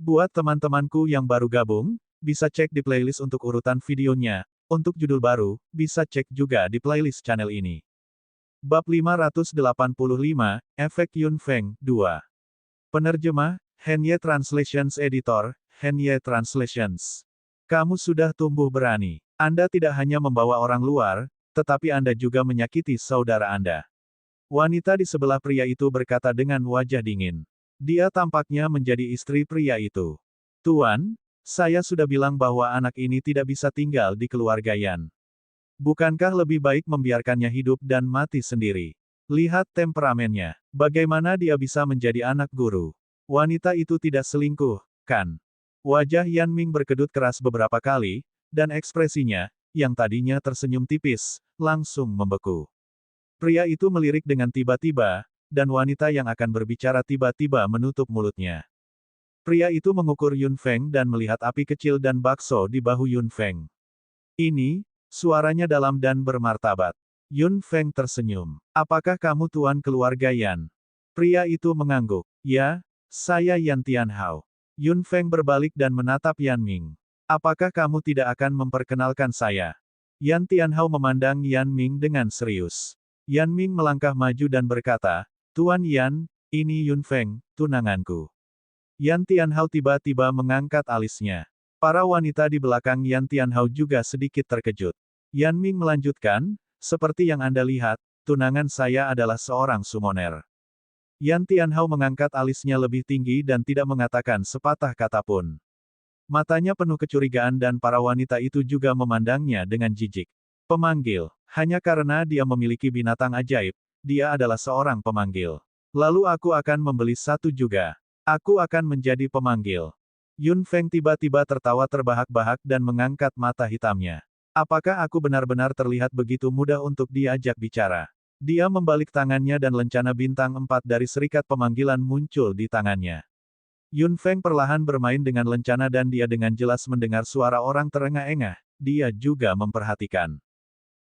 Buat teman-temanku yang baru gabung, bisa cek di playlist untuk urutan videonya. Untuk judul baru, bisa cek juga di playlist channel ini. Bab 585, Efek Yun Feng, 2. Penerjemah, Henye Translations Editor, Henye Translations. Kamu sudah tumbuh berani. Anda tidak hanya membawa orang luar, tetapi Anda juga menyakiti saudara Anda. Wanita di sebelah pria itu berkata dengan wajah dingin. Dia tampaknya menjadi istri pria itu. Tuan, saya sudah bilang bahwa anak ini tidak bisa tinggal di keluarga Yan. Bukankah lebih baik membiarkannya hidup dan mati sendiri? Lihat temperamennya. Bagaimana dia bisa menjadi anak guru? Wanita itu tidak selingkuh, kan? Wajah Yan Ming berkedut keras beberapa kali, dan ekspresinya, yang tadinya tersenyum tipis, langsung membeku. Pria itu melirik dengan tiba-tiba, dan wanita yang akan berbicara tiba-tiba menutup mulutnya. Pria itu mengukur Yun Feng dan melihat api kecil dan bakso di bahu Yun Feng. Ini, suaranya dalam dan bermartabat. Yun Feng tersenyum. Apakah kamu tuan keluarga Yan? Pria itu mengangguk. Ya, saya Yan Tianhao. Yun Feng berbalik dan menatap Yan Ming. Apakah kamu tidak akan memperkenalkan saya? Yan Tianhao memandang Yan Ming dengan serius. Yan Ming melangkah maju dan berkata, Tuan Yan, ini Yun Feng, tunanganku. Yan Tianhao tiba-tiba mengangkat alisnya. Para wanita di belakang Yan Tianhao juga sedikit terkejut. Yan Ming melanjutkan, seperti yang Anda lihat, tunangan saya adalah seorang summoner. Yan Tianhao mengangkat alisnya lebih tinggi dan tidak mengatakan sepatah kata pun. Matanya penuh kecurigaan dan para wanita itu juga memandangnya dengan jijik. Pemanggil. Hanya karena dia memiliki binatang ajaib, dia adalah seorang pemanggil. Lalu aku akan membeli satu juga. Aku akan menjadi pemanggil. Yun Feng tiba-tiba tertawa terbahak-bahak dan mengangkat mata hitamnya. Apakah aku benar-benar terlihat begitu mudah untuk diajak bicara? Dia membalik tangannya dan lencana bintang 4 dari serikat pemanggilan muncul di tangannya. Yun Feng perlahan bermain dengan lencana dan dia dengan jelas mendengar suara orang terengah-engah. Dia juga memperhatikan.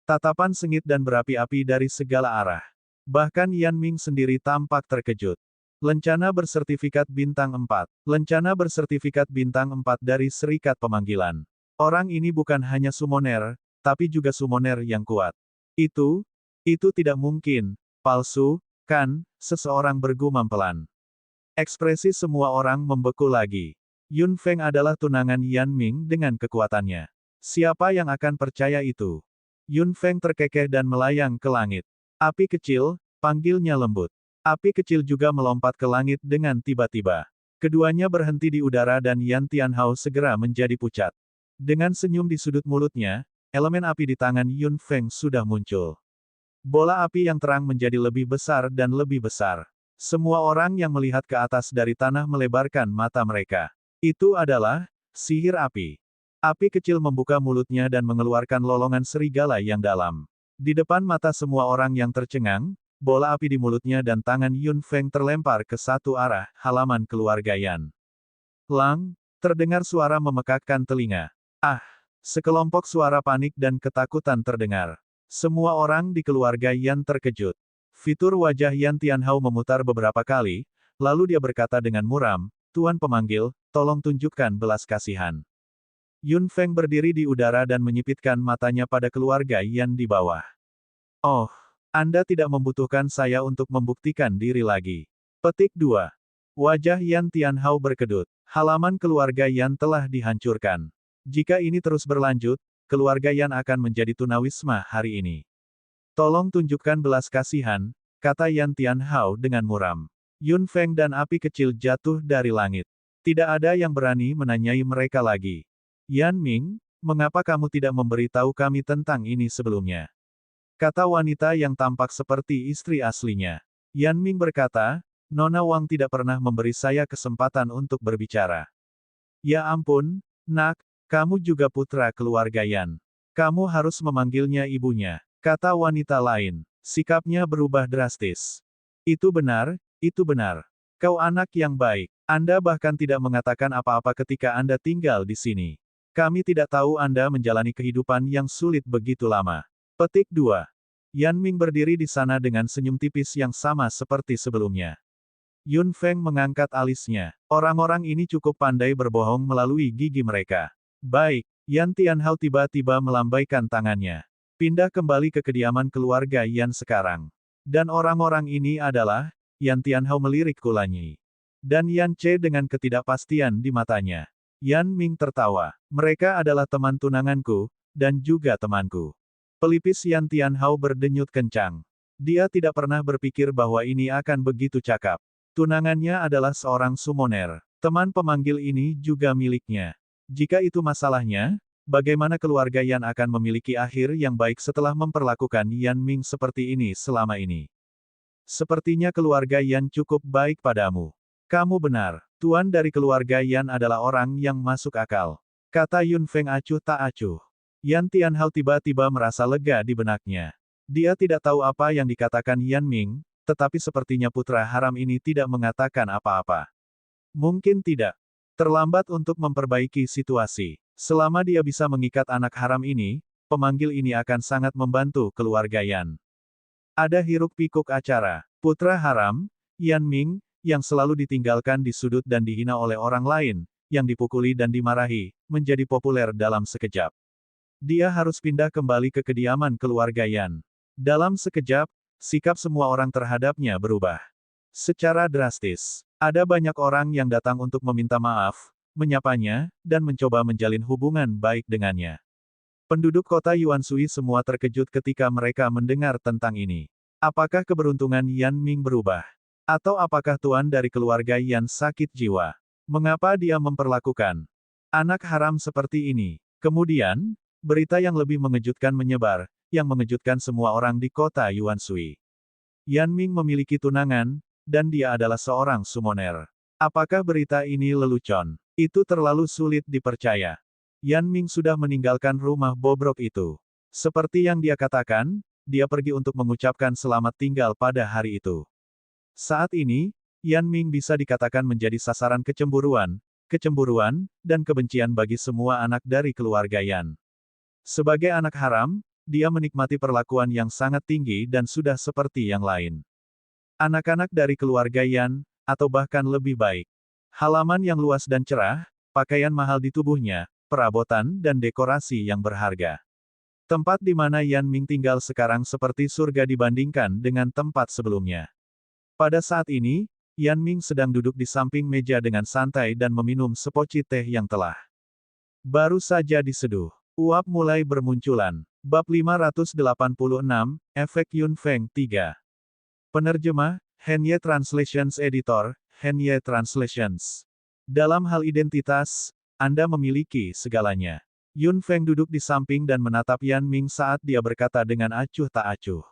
Tatapan sengit dan berapi-api dari segala arah. Bahkan Yan Ming sendiri tampak terkejut. Lencana bersertifikat bintang 4. Lencana bersertifikat bintang 4 dari serikat pemanggilan. Orang ini bukan hanya summoner, tapi juga summoner yang kuat. Itu tidak mungkin. Palsu, kan? Seseorang bergumam pelan. Ekspresi semua orang membeku lagi. Yun Feng adalah tunangan Yan Ming dengan kekuatannya. Siapa yang akan percaya itu? Yun Feng terkekeh dan melayang ke langit. Api kecil, panggilnya lembut. Api kecil juga melompat ke langit dengan tiba-tiba. Keduanya berhenti di udara dan Yan Tianhao segera menjadi pucat. Dengan senyum di sudut mulutnya, elemen api di tangan Yun Feng sudah muncul. Bola api yang terang menjadi lebih besar dan lebih besar. Semua orang yang melihat ke atas dari tanah melebarkan mata mereka. Itu adalah sihir api. Api kecil membuka mulutnya dan mengeluarkan lolongan serigala yang dalam. Di depan mata semua orang yang tercengang, bola api di mulutnya dan tangan Yun Feng terlempar ke satu arah, halaman keluarga Yan. Lang, terdengar suara memekakkan telinga. Ah! Sekelompok suara panik dan ketakutan terdengar. Semua orang di keluarga Yan terkejut. Fitur wajah Yan Tianhao memutar beberapa kali, lalu dia berkata dengan muram, Tuan pemanggil, tolong tunjukkan belas kasihan. Yun Feng berdiri di udara dan menyipitkan matanya pada keluarga Yan di bawah. Oh! Anda tidak membutuhkan saya untuk membuktikan diri lagi. Petik 2. Wajah Yan Tianhao berkedut. Halaman keluarga Yan telah dihancurkan. Jika ini terus berlanjut, keluarga Yan akan menjadi tunawisma hari ini. Tolong tunjukkan belas kasihan, kata Yan Tianhao dengan muram. Yun Feng dan api kecil jatuh dari langit. Tidak ada yang berani menanyai mereka lagi. Yan Ming, mengapa kamu tidak memberitahu kami tentang ini sebelumnya? Kata wanita yang tampak seperti istri aslinya. Yan Ming berkata, Nona Wang tidak pernah memberi saya kesempatan untuk berbicara. Ya ampun, nak, kamu juga putra keluarga Yan. Kamu harus memanggilnya ibunya, kata wanita lain. Sikapnya berubah drastis. Itu benar, itu benar. Kau anak yang baik. Anda bahkan tidak mengatakan apa-apa ketika Anda tinggal di sini. Kami tidak tahu Anda menjalani kehidupan yang sulit begitu lama. Petik 2. Yan Ming berdiri di sana dengan senyum tipis yang sama seperti sebelumnya. Yun Feng mengangkat alisnya. Orang-orang ini cukup pandai berbohong melalui gigi mereka. Baik, Yan Tianhao tiba-tiba melambaikan tangannya. Pindah kembali ke kediaman keluarga Yan sekarang. Dan orang-orang ini adalah, Yan Tianhao melirik Kulanyi. Dan Yan Che dengan ketidakpastian di matanya. Yan Ming tertawa. Mereka adalah teman tunanganku, dan juga temanku. Pelipis Yan Tianhao berdenyut kencang. Dia tidak pernah berpikir bahwa ini akan begitu cakap. Tunangannya adalah seorang summoner. Teman pemanggil ini juga miliknya. Jika itu masalahnya, bagaimana keluarga Yan akan memiliki akhir yang baik setelah memperlakukan Yan Ming seperti ini selama ini? Sepertinya keluarga Yan cukup baik padamu. Kamu benar. Tuan dari keluarga Yan adalah orang yang masuk akal. Kata Yun Feng acuh tak acuh. Yan Tianhao tiba-tiba merasa lega di benaknya. Dia tidak tahu apa yang dikatakan Yan Ming, tetapi sepertinya putra haram ini tidak mengatakan apa-apa. Mungkin tidak. Terlambat untuk memperbaiki situasi. Selama dia bisa mengikat anak haram ini, pemanggil ini akan sangat membantu keluarga Yan. Ada hiruk-pikuk acara. Putra haram, Yan Ming, yang selalu ditinggalkan di sudut dan dihina oleh orang lain, yang dipukuli dan dimarahi, menjadi populer dalam sekejap. Dia harus pindah kembali ke kediaman keluarga Yan. Dalam sekejap, sikap semua orang terhadapnya berubah. Secara drastis, ada banyak orang yang datang untuk meminta maaf, menyapanya, dan mencoba menjalin hubungan baik dengannya. Penduduk kota Yuanshui semua terkejut ketika mereka mendengar tentang ini. Apakah keberuntungan Yan Ming berubah? Atau apakah tuan dari keluarga Yan sakit jiwa? Mengapa dia memperlakukan anak haram seperti ini? Kemudian, berita yang lebih mengejutkan menyebar, yang mengejutkan semua orang di kota Yuanshui. Yan Ming memiliki tunangan, dan dia adalah seorang summoner. Apakah berita ini lelucon? Itu terlalu sulit dipercaya. Yan Ming sudah meninggalkan rumah bobrok itu. Seperti yang dia katakan, dia pergi untuk mengucapkan selamat tinggal pada hari itu. Saat ini, Yan Ming bisa dikatakan menjadi sasaran kecemburuan, dan kebencian bagi semua anak dari keluarga Yan. Sebagai anak haram, dia menikmati perlakuan yang sangat tinggi dan sudah seperti yang lain. Anak-anak dari keluarga Yan, atau bahkan lebih baik. Halaman yang luas dan cerah, pakaian mahal di tubuhnya, perabotan dan dekorasi yang berharga. Tempat di mana Yan Ming tinggal sekarang seperti surga dibandingkan dengan tempat sebelumnya. Pada saat ini, Yan Ming sedang duduk di samping meja dengan santai dan meminum sepoci teh yang telah baru saja diseduh. Uap mulai bermunculan. Bab 586, Efek Yun Feng 3. Penerjemah, Henye Translations Editor, Henye Translations. Dalam hal identitas, Anda memiliki segalanya. Yun Feng duduk di samping dan menatap Yan Ming saat dia berkata dengan acuh tak acuh.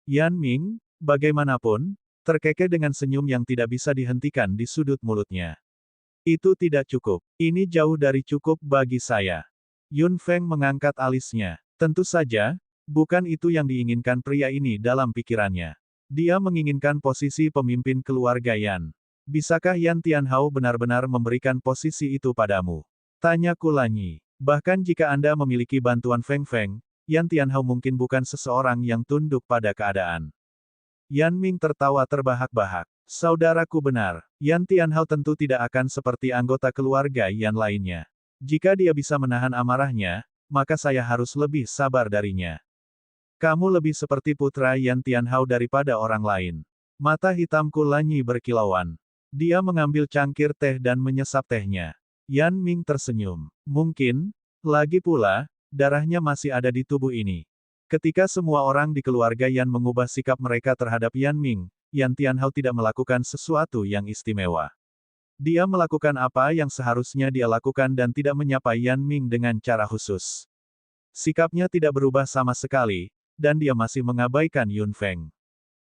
Yan Ming, bagaimanapun, terkekeh dengan senyum yang tidak bisa dihentikan di sudut mulutnya. Itu tidak cukup. Ini jauh dari cukup bagi saya. Yun Feng mengangkat alisnya. Tentu saja, bukan itu yang diinginkan pria ini dalam pikirannya. Dia menginginkan posisi pemimpin keluarga Yan. Bisakah Yan Tianhao benar-benar memberikan posisi itu padamu? Tanya Kulanyi. Bahkan jika Anda memiliki bantuan Feng Feng, Yan Tianhao mungkin bukan seseorang yang tunduk pada keadaan. Yan Ming tertawa terbahak-bahak. Saudaraku benar, Yan Tianhao tentu tidak akan seperti anggota keluarga Yan lainnya. Jika dia bisa menahan amarahnya, maka saya harus lebih sabar darinya. Kamu lebih seperti putra Yan Tianhao daripada orang lain. Mata hitam Kulanyi berkilauan. Dia mengambil cangkir teh dan menyesap tehnya. Yan Ming tersenyum. Mungkin, lagi pula, darahnya masih ada di tubuh ini. Ketika semua orang di keluarga Yan mengubah sikap mereka terhadap Yan Ming, Yan Tianhao tidak melakukan sesuatu yang istimewa. Dia melakukan apa yang seharusnya dia lakukan dan tidak menyapa Yan Ming dengan cara khusus. Sikapnya tidak berubah sama sekali, dan dia masih mengabaikan Yun Feng.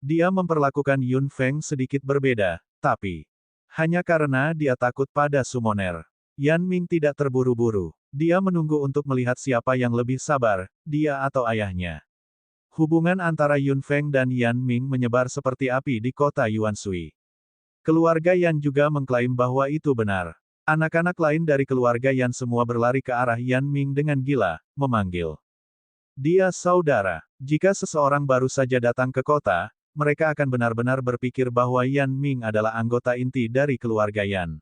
Dia memperlakukan Yun Feng sedikit berbeda, tapi hanya karena dia takut pada summoner. Yan Ming tidak terburu-buru. Dia menunggu untuk melihat siapa yang lebih sabar, dia atau ayahnya. Hubungan antara Yun Feng dan Yan Ming menyebar seperti api di kota Yuanshui. Keluarga Yan juga mengklaim bahwa itu benar. Anak-anak lain dari keluarga Yan semua berlari ke arah Yan Ming dengan gila, memanggil dia saudara. Jika seseorang baru saja datang ke kota, mereka akan benar-benar berpikir bahwa Yan Ming adalah anggota inti dari keluarga Yan.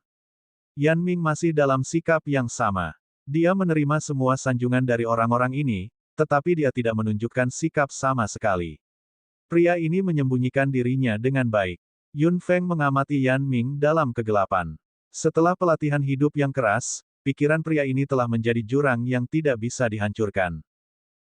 Yan Ming masih dalam sikap yang sama. Dia menerima semua sanjungan dari orang-orang ini, tetapi dia tidak menunjukkan sikap sama sekali. Pria ini menyembunyikan dirinya dengan baik. Yun Feng mengamati Yan Ming dalam kegelapan. Setelah pelatihan hidup yang keras, pikiran pria ini telah menjadi jurang yang tidak bisa dihancurkan.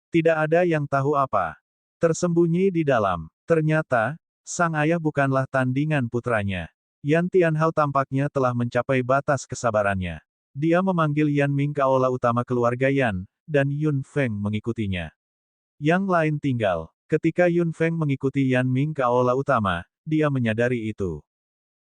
Tidak ada yang tahu apa tersembunyi di dalam. Ternyata, sang ayah bukanlah tandingan putranya. Yan Tianhao tampaknya telah mencapai batas kesabarannya. Dia memanggil Yan Ming ke aula utama keluarga Yan, dan Yun Feng mengikutinya. Yang lain tinggal. Ketika Yun Feng mengikuti Yan Ming ke aula utama, dia menyadari itu.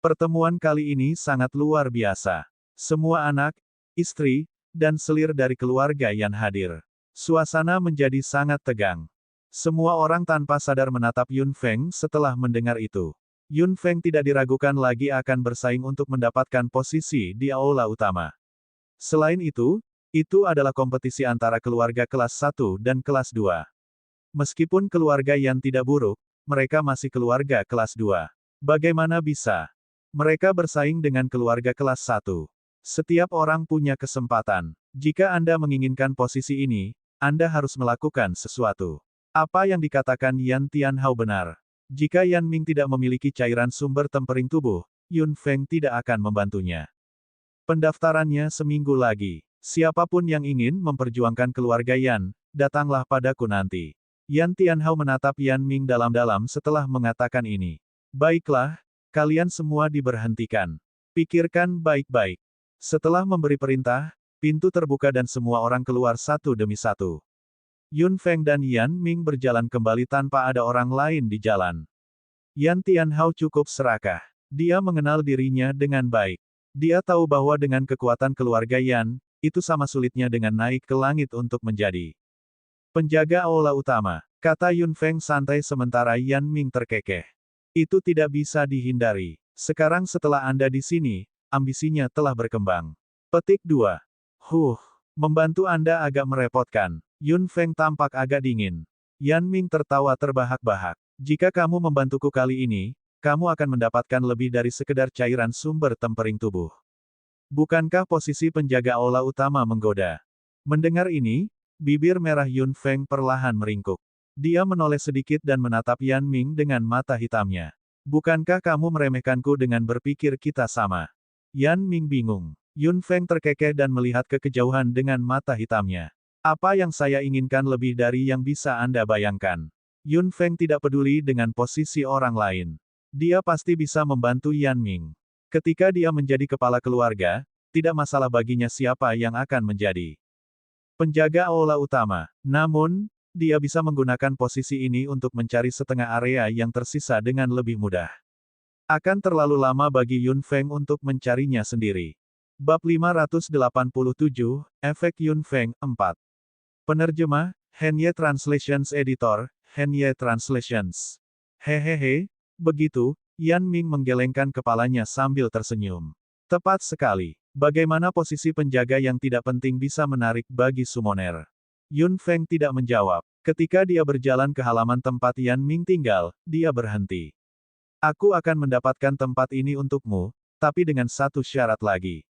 Pertemuan kali ini sangat luar biasa. Semua anak, istri, dan selir dari keluarga Yan hadir. Suasana menjadi sangat tegang. Semua orang tanpa sadar menatap Yun Feng setelah mendengar itu. Yun Feng tidak diragukan lagi akan bersaing untuk mendapatkan posisi di aula utama. Selain itu adalah kompetisi antara keluarga kelas 1 dan kelas 2. Meskipun keluarga Yan tidak buruk, mereka masih keluarga kelas 2. Bagaimana bisa mereka bersaing dengan keluarga kelas 1? Setiap orang punya kesempatan. Jika Anda menginginkan posisi ini, Anda harus melakukan sesuatu. Apa yang dikatakan Yan Tianhao benar. Jika Yan Ming tidak memiliki cairan sumber tempering tubuh, Yun Feng tidak akan membantunya. Pendaftarannya seminggu lagi. Siapapun yang ingin memperjuangkan keluarga Yan, datanglah padaku nanti. Yan Tianhao menatap Yan Ming dalam-dalam setelah mengatakan ini. Baiklah, kalian semua diberhentikan. Pikirkan baik-baik. Setelah memberi perintah, pintu terbuka dan semua orang keluar satu demi satu. Yun Feng dan Yan Ming berjalan kembali tanpa ada orang lain di jalan. Yan Tianhao cukup serakah. Dia mengenal dirinya dengan baik. Dia tahu bahwa dengan kekuatan keluarga Yan, itu sama sulitnya dengan naik ke langit untuk menjadi penjaga aula utama, kata Yun Feng santai sementara Yan Ming terkekeh. Itu tidak bisa dihindari. Sekarang setelah Anda di sini, ambisinya telah berkembang. Petik 2. Membantu Anda agak merepotkan. Yun Feng tampak agak dingin. Yan Ming tertawa terbahak-bahak. Jika kamu membantuku kali ini, kamu akan mendapatkan lebih dari sekedar cairan sumber tempering tubuh. Bukankah posisi penjaga aula utama menggoda? Mendengar ini, bibir merah Yun Feng perlahan meringkuk. Dia menoleh sedikit dan menatap Yan Ming dengan mata hitamnya. Bukankah kamu meremehkanku dengan berpikir kita sama? Yan Ming bingung. Yun Feng terkekeh dan melihat ke kejauhan dengan mata hitamnya. Apa yang saya inginkan lebih dari yang bisa Anda bayangkan? Yun Feng tidak peduli dengan posisi orang lain. Dia pasti bisa membantu Yan Ming. Ketika dia menjadi kepala keluarga, tidak masalah baginya siapa yang akan menjadi penjaga aula utama. Namun, dia bisa menggunakan posisi ini untuk mencari setengah area yang tersisa dengan lebih mudah. Akan terlalu lama bagi Yun Feng untuk mencarinya sendiri. Bab 587, Efek Yun Feng, 4. Penerjemah, Henye Translations Editor, Henye Translations. Hehehe, begitu, Yan Ming menggelengkan kepalanya sambil tersenyum. Tepat sekali. Bagaimana posisi penjaga yang tidak penting bisa menarik bagi summoner? Yun Feng tidak menjawab. Ketika dia berjalan ke halaman tempat Yan Ming tinggal, dia berhenti. Aku akan mendapatkan tempat ini untukmu, tapi dengan satu syarat lagi.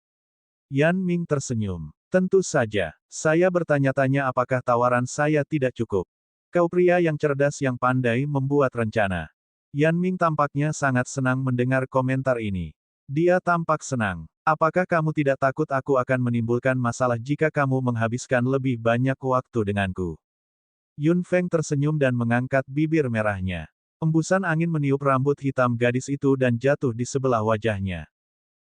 Yan Ming tersenyum. Tentu saja. Saya bertanya-tanya apakah tawaran saya tidak cukup. Kau pria yang cerdas yang pandai membuat rencana. Yan Ming tampaknya sangat senang mendengar komentar ini. Dia tampak senang. Apakah kamu tidak takut aku akan menimbulkan masalah jika kamu menghabiskan lebih banyak waktu denganku? Yun Feng tersenyum dan mengangkat bibir merahnya. Embusan angin meniup rambut hitam gadis itu dan jatuh di sebelah wajahnya.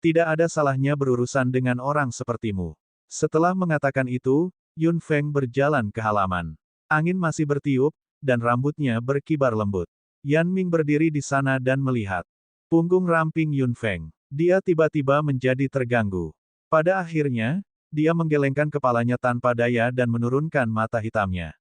Tidak ada salahnya berurusan dengan orang sepertimu. Setelah mengatakan itu, Yun Feng berjalan ke halaman. Angin masih bertiup, dan rambutnya berkibar lembut. Yan Ming berdiri di sana dan melihat punggung ramping Yun Feng. Dia tiba-tiba menjadi terganggu. Pada akhirnya, dia menggelengkan kepalanya tanpa daya dan menurunkan mata hitamnya.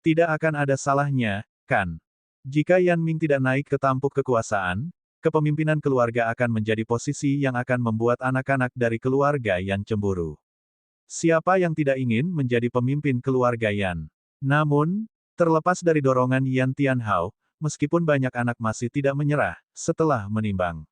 Tidak akan ada salahnya, kan? Jika Yan Ming tidak naik ke tampuk kekuasaan, kepemimpinan keluarga akan menjadi posisi yang akan membuat anak-anak dari keluarga Yan cemburu. Siapa yang tidak ingin menjadi pemimpin keluarga Yan? Namun, terlepas dari dorongan Yan Tianhao, meskipun banyak anak masih tidak menyerah, setelah menimbang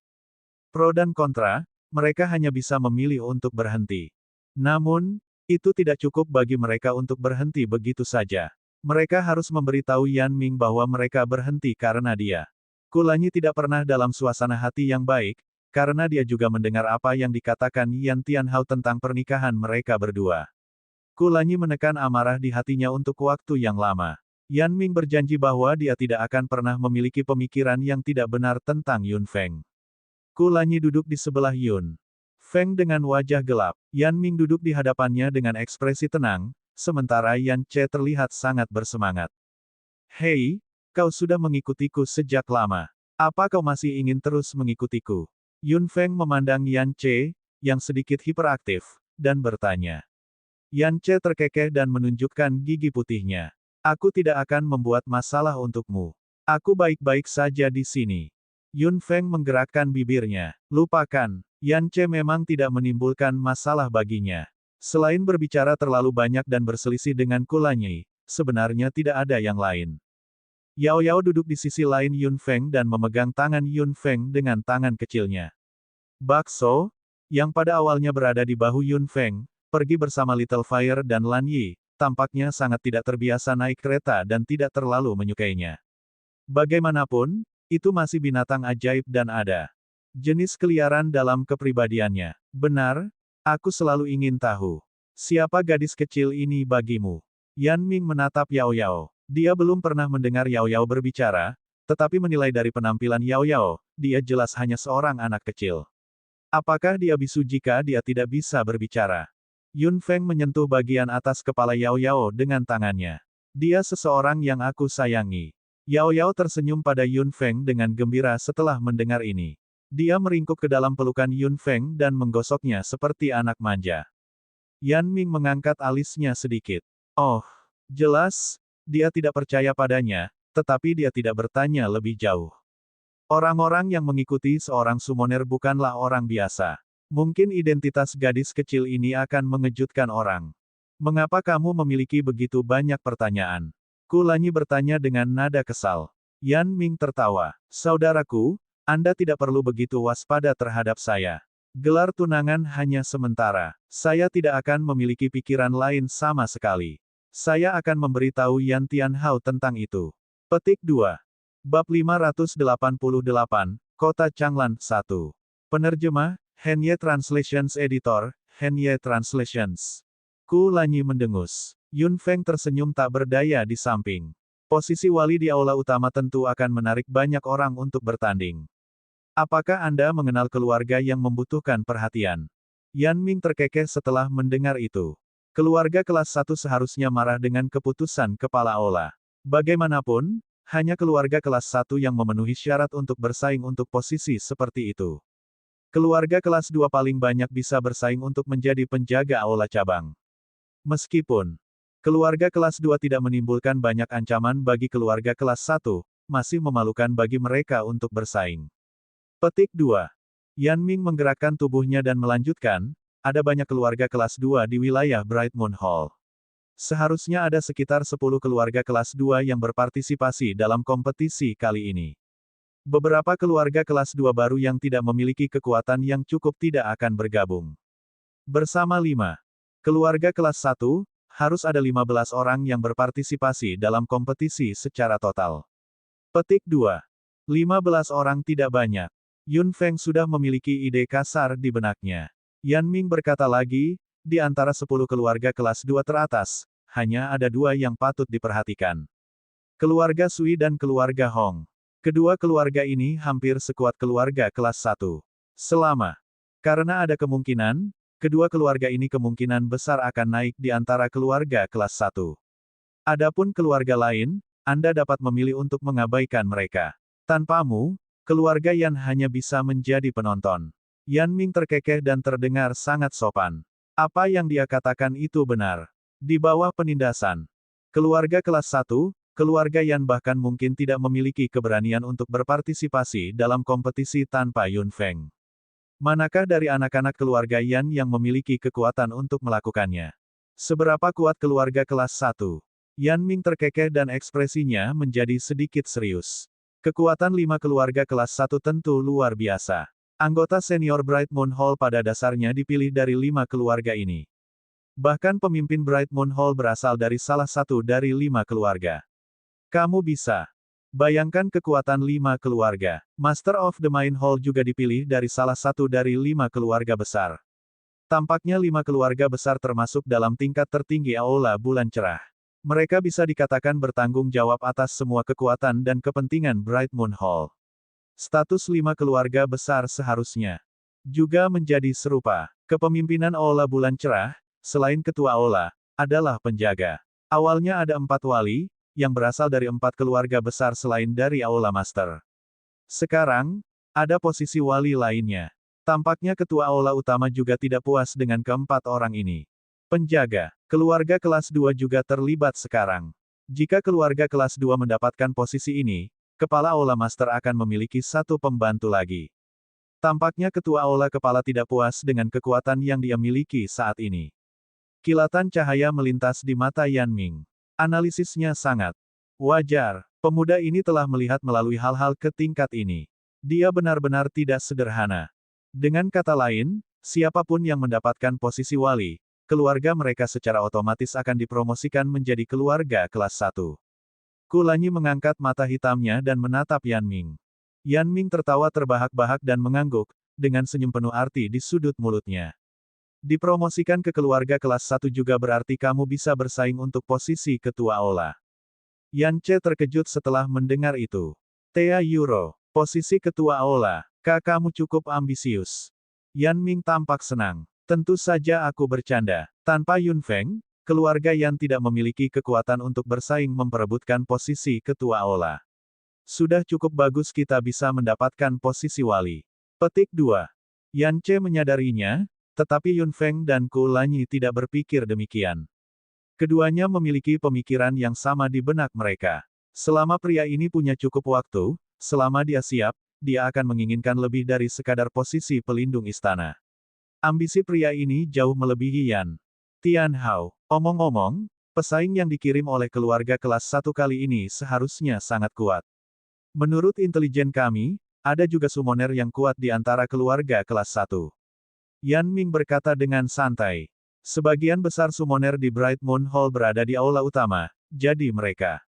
pro dan kontra, mereka hanya bisa memilih untuk berhenti. Namun, itu tidak cukup bagi mereka untuk berhenti begitu saja. Mereka harus memberitahu Yan Ming bahwa mereka berhenti karena dia. Kulanyi tidak pernah dalam suasana hati yang baik, karena dia juga mendengar apa yang dikatakan Yan Tianhao tentang pernikahan mereka berdua. Kulanyi menekan amarah di hatinya untuk waktu yang lama. Yan Ming berjanji bahwa dia tidak akan pernah memiliki pemikiran yang tidak benar tentang Yun Feng. Kulanyi duduk di sebelah Yun Feng dengan wajah gelap. Yan Ming duduk di hadapannya dengan ekspresi tenang, sementara Yan Che terlihat sangat bersemangat. Hei, kau sudah mengikutiku sejak lama. Apa kau masih ingin terus mengikutiku? Yun Feng memandang Yan Che, yang sedikit hiperaktif, dan bertanya. Yan Che terkekeh dan menunjukkan gigi putihnya. Aku tidak akan membuat masalah untukmu. Aku baik-baik saja di sini. Yun Feng menggerakkan bibirnya. Lupakan, Yan Che memang tidak menimbulkan masalah baginya. Selain berbicara terlalu banyak dan berselisih dengan Kulanyi, sebenarnya tidak ada yang lain. Yao Yao duduk di sisi lain Yun Feng dan memegang tangan Yun Feng dengan tangan kecilnya. Bakso, yang pada awalnya berada di bahu Yun Feng, pergi bersama Little Fire dan Lan Yi, tampaknya sangat tidak terbiasa naik kereta dan tidak terlalu menyukainya. Bagaimanapun, itu masih binatang ajaib dan ada jenis keliaran dalam kepribadiannya. Benar, aku selalu ingin tahu. Siapa gadis kecil ini bagimu? Yan Ming menatap Yao Yao. Dia belum pernah mendengar Yao Yao berbicara, tetapi menilai dari penampilan Yao Yao, dia jelas hanya seorang anak kecil. Apakah dia bisu jika dia tidak bisa berbicara? Yun Feng menyentuh bagian atas kepala Yao Yao dengan tangannya. Dia seseorang yang aku sayangi. Yao Yao tersenyum pada Yun Feng dengan gembira setelah mendengar ini. Dia meringkuk ke dalam pelukan Yun Feng dan menggosoknya seperti anak manja. Yan Ming mengangkat alisnya sedikit. Oh, jelas, dia tidak percaya padanya, tetapi dia tidak bertanya lebih jauh. Orang-orang yang mengikuti seorang summoner bukanlah orang biasa. Mungkin identitas gadis kecil ini akan mengejutkan orang. Mengapa kamu memiliki begitu banyak pertanyaan? Kulanyi bertanya dengan nada kesal. Yan Ming tertawa. Saudaraku, Anda tidak perlu begitu waspada terhadap saya. Gelar tunangan hanya sementara. Saya tidak akan memiliki pikiran lain sama sekali. Saya akan memberitahu Yan Tianhao tentang itu. Petik 2. Bab 588, Kota Changlan 1. Penerjemah, Henye Translations Editor, Henye Translations. Kulanyi mendengus. Yun Feng tersenyum tak berdaya di samping. Posisi wali di aula utama tentu akan menarik banyak orang untuk bertanding. Apakah Anda mengenal keluarga yang membutuhkan perhatian? Yan Ming terkekeh setelah mendengar itu. Keluarga kelas 1 seharusnya marah dengan keputusan kepala aula. Bagaimanapun, hanya keluarga kelas 1 yang memenuhi syarat untuk bersaing untuk posisi seperti itu. Keluarga kelas 2 paling banyak bisa bersaing untuk menjadi penjaga aula cabang. Meskipun keluarga kelas 2 tidak menimbulkan banyak ancaman bagi keluarga kelas 1, masih memalukan bagi mereka untuk bersaing. Petik 2. Yan Ming menggerakkan tubuhnya dan melanjutkan, ada banyak keluarga kelas 2 di wilayah Bright Moon Hall. Seharusnya ada sekitar 10 keluarga kelas 2 yang berpartisipasi dalam kompetisi kali ini. Beberapa keluarga kelas 2 baru yang tidak memiliki kekuatan yang cukup tidak akan bergabung. Bersama 5 keluarga kelas 1, harus ada 15 orang yang berpartisipasi dalam kompetisi secara total. Petik 2. 15 orang tidak banyak. Yun Feng sudah memiliki ide kasar di benaknya. Yan Ming berkata lagi, di antara 10 keluarga kelas 2 teratas, hanya ada 2 yang patut diperhatikan. Keluarga Sui dan keluarga Hong. Kedua keluarga ini hampir sekuat keluarga kelas 1. Karena ada kemungkinan, kedua keluarga ini kemungkinan besar akan naik di antara keluarga kelas 1. Adapun keluarga lain, Anda dapat memilih untuk mengabaikan mereka. Tanpamu, keluarga Yan hanya bisa menjadi penonton. Yan Ming terkekeh dan terdengar sangat sopan. Apa yang dia katakan itu benar. Di bawah penindasan keluarga kelas 1, keluarga Yan bahkan mungkin tidak memiliki keberanian untuk berpartisipasi dalam kompetisi tanpa Yun Feng. Manakah dari anak-anak keluarga Yan yang memiliki kekuatan untuk melakukannya? Seberapa kuat keluarga kelas 1? Yan Ming terkekeh dan ekspresinya menjadi sedikit serius. Kekuatan 5 keluarga kelas 1 tentu luar biasa. Anggota senior Bright Moon Hall pada dasarnya dipilih dari 5 keluarga ini. Bahkan pemimpin Bright Moon Hall berasal dari salah satu dari 5 keluarga. Kamu bisa bayangkan kekuatan 5 keluarga. Master of the Main Hall juga dipilih dari salah satu dari 5 keluarga besar. Tampaknya 5 keluarga besar termasuk dalam tingkat tertinggi Aula Bulan Cerah. Mereka bisa dikatakan bertanggung jawab atas semua kekuatan dan kepentingan Bright Moon Hall. Status 5 keluarga besar seharusnya juga menjadi serupa. Kepemimpinan Aula Bulan Cerah, selain ketua Aula, adalah penjaga. Awalnya ada 4 wali, yang berasal dari 4 keluarga besar selain dari Aula Master. Sekarang, ada posisi wali lainnya. Tampaknya ketua Aula utama juga tidak puas dengan keempat orang ini. Penjaga, keluarga kelas 2 juga terlibat sekarang. Jika keluarga kelas 2 mendapatkan posisi ini, kepala Aula Master akan memiliki satu pembantu lagi. Tampaknya ketua Aula kepala tidak puas dengan kekuatan yang dia miliki saat ini. Kilatan cahaya melintas di mata Yan Ming. Analisisnya sangat wajar. Pemuda ini telah melihat melalui hal-hal ke tingkat ini. Dia benar-benar tidak sederhana. Dengan kata lain, siapapun yang mendapatkan posisi wali, keluarga mereka secara otomatis akan dipromosikan menjadi keluarga kelas 1. Kulanyi mengangkat mata hitamnya dan menatap Yan Ming. Yan Ming tertawa terbahak-bahak dan mengangguk, dengan senyum penuh arti di sudut mulutnya. Dipromosikan ke keluarga kelas 1 juga berarti kamu bisa bersaing untuk posisi ketua Aula. Yan Ce terkejut setelah mendengar itu. Tea Yuro, posisi ketua Aula, kamu cukup ambisius. Yan Ming tampak senang. Tentu saja aku bercanda. Tanpa Yun Feng, keluarga Yan tidak memiliki kekuatan untuk bersaing memperebutkan posisi ketua Aula. Sudah cukup bagus kita bisa mendapatkan posisi wali. Petik 2. Yan Ce menyadarinya, tetapi Yun Feng dan Kulanyi tidak berpikir demikian. Keduanya memiliki pemikiran yang sama di benak mereka. Selama pria ini punya cukup waktu, selama dia siap, dia akan menginginkan lebih dari sekadar posisi pelindung istana. Ambisi pria ini jauh melebihi Yan Tianhao. Omong-omong, pesaing yang dikirim oleh keluarga kelas 1 kali ini seharusnya sangat kuat. Menurut intelijen kami, ada juga summoner yang kuat di antara keluarga kelas 1. Yan Ming berkata dengan santai. Sebagian besar summoner di Bright Moon Hall berada di aula utama, jadi mereka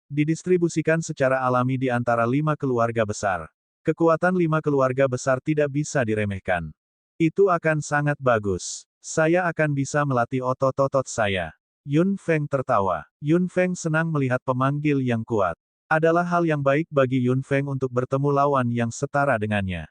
didistribusikan secara alami di antara 5 keluarga besar. Kekuatan 5 keluarga besar tidak bisa diremehkan. Itu akan sangat bagus. Saya akan bisa melatih otot-otot saya. Yun Feng tertawa. Yun Feng senang melihat pemanggil yang kuat. Adalah hal yang baik bagi Yun Feng untuk bertemu lawan yang setara dengannya.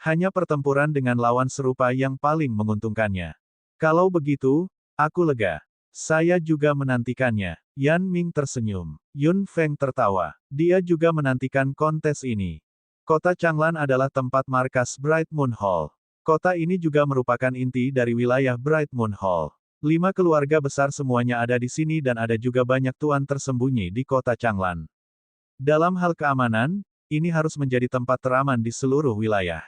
Hanya pertempuran dengan lawan serupa yang paling menguntungkannya. Kalau begitu, aku lega. Saya juga menantikannya. Yan Ming tersenyum. Yun Feng tertawa. Dia juga menantikan kontes ini. Kota Changlan adalah tempat markas Bright Moon Hall. Kota ini juga merupakan inti dari wilayah Bright Moon Hall. 5 keluarga besar semuanya ada di sini dan ada juga banyak tuan tersembunyi di kota Changlan. Dalam hal keamanan, ini harus menjadi tempat teraman di seluruh wilayah.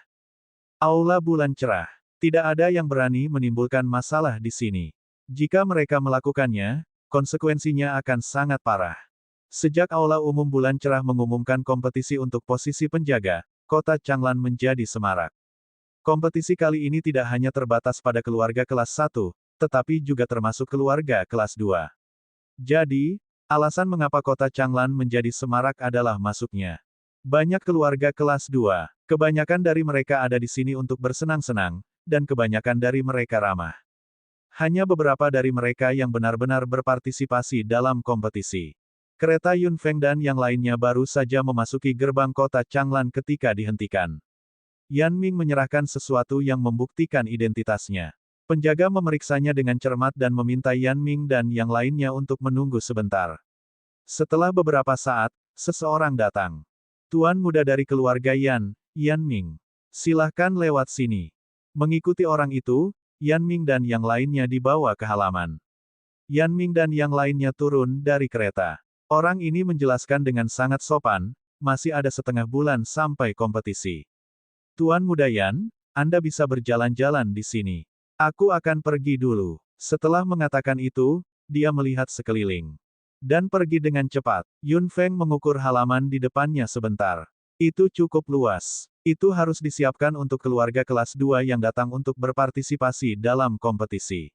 Aula Bulan Cerah. Tidak ada yang berani menimbulkan masalah di sini. Jika mereka melakukannya, konsekuensinya akan sangat parah. Sejak Aula Umum Bulan Cerah mengumumkan kompetisi untuk posisi penjaga, kota Changlan menjadi semarak. Kompetisi kali ini tidak hanya terbatas pada keluarga kelas 1, tetapi juga termasuk keluarga kelas 2. Jadi, alasan mengapa kota Changlan menjadi semarak adalah masuknya banyak keluarga kelas 2. Kebanyakan dari mereka ada di sini untuk bersenang-senang, dan kebanyakan dari mereka ramah. Hanya beberapa dari mereka yang benar-benar berpartisipasi dalam kompetisi. Kereta Yun Feng dan yang lainnya baru saja memasuki gerbang kota Changlan ketika dihentikan. Yan Ming menyerahkan sesuatu yang membuktikan identitasnya. Penjaga memeriksanya dengan cermat dan meminta Yan Ming dan yang lainnya untuk menunggu sebentar. Setelah beberapa saat, seseorang datang. Tuan muda dari keluarga Yan Ming. Silahkan lewat sini. Mengikuti orang itu, Yan Ming dan yang lainnya dibawa ke halaman. Yan Ming dan yang lainnya turun dari kereta. Orang ini menjelaskan dengan sangat sopan, masih ada setengah bulan sampai kompetisi. Tuan muda Yan, Anda bisa berjalan-jalan di sini. Aku akan pergi dulu. Setelah mengatakan itu, dia melihat sekeliling. Dan pergi dengan cepat. Yun Feng mengukur halaman di depannya sebentar. Itu cukup luas. Itu harus disiapkan untuk keluarga kelas 2 yang datang untuk berpartisipasi dalam kompetisi.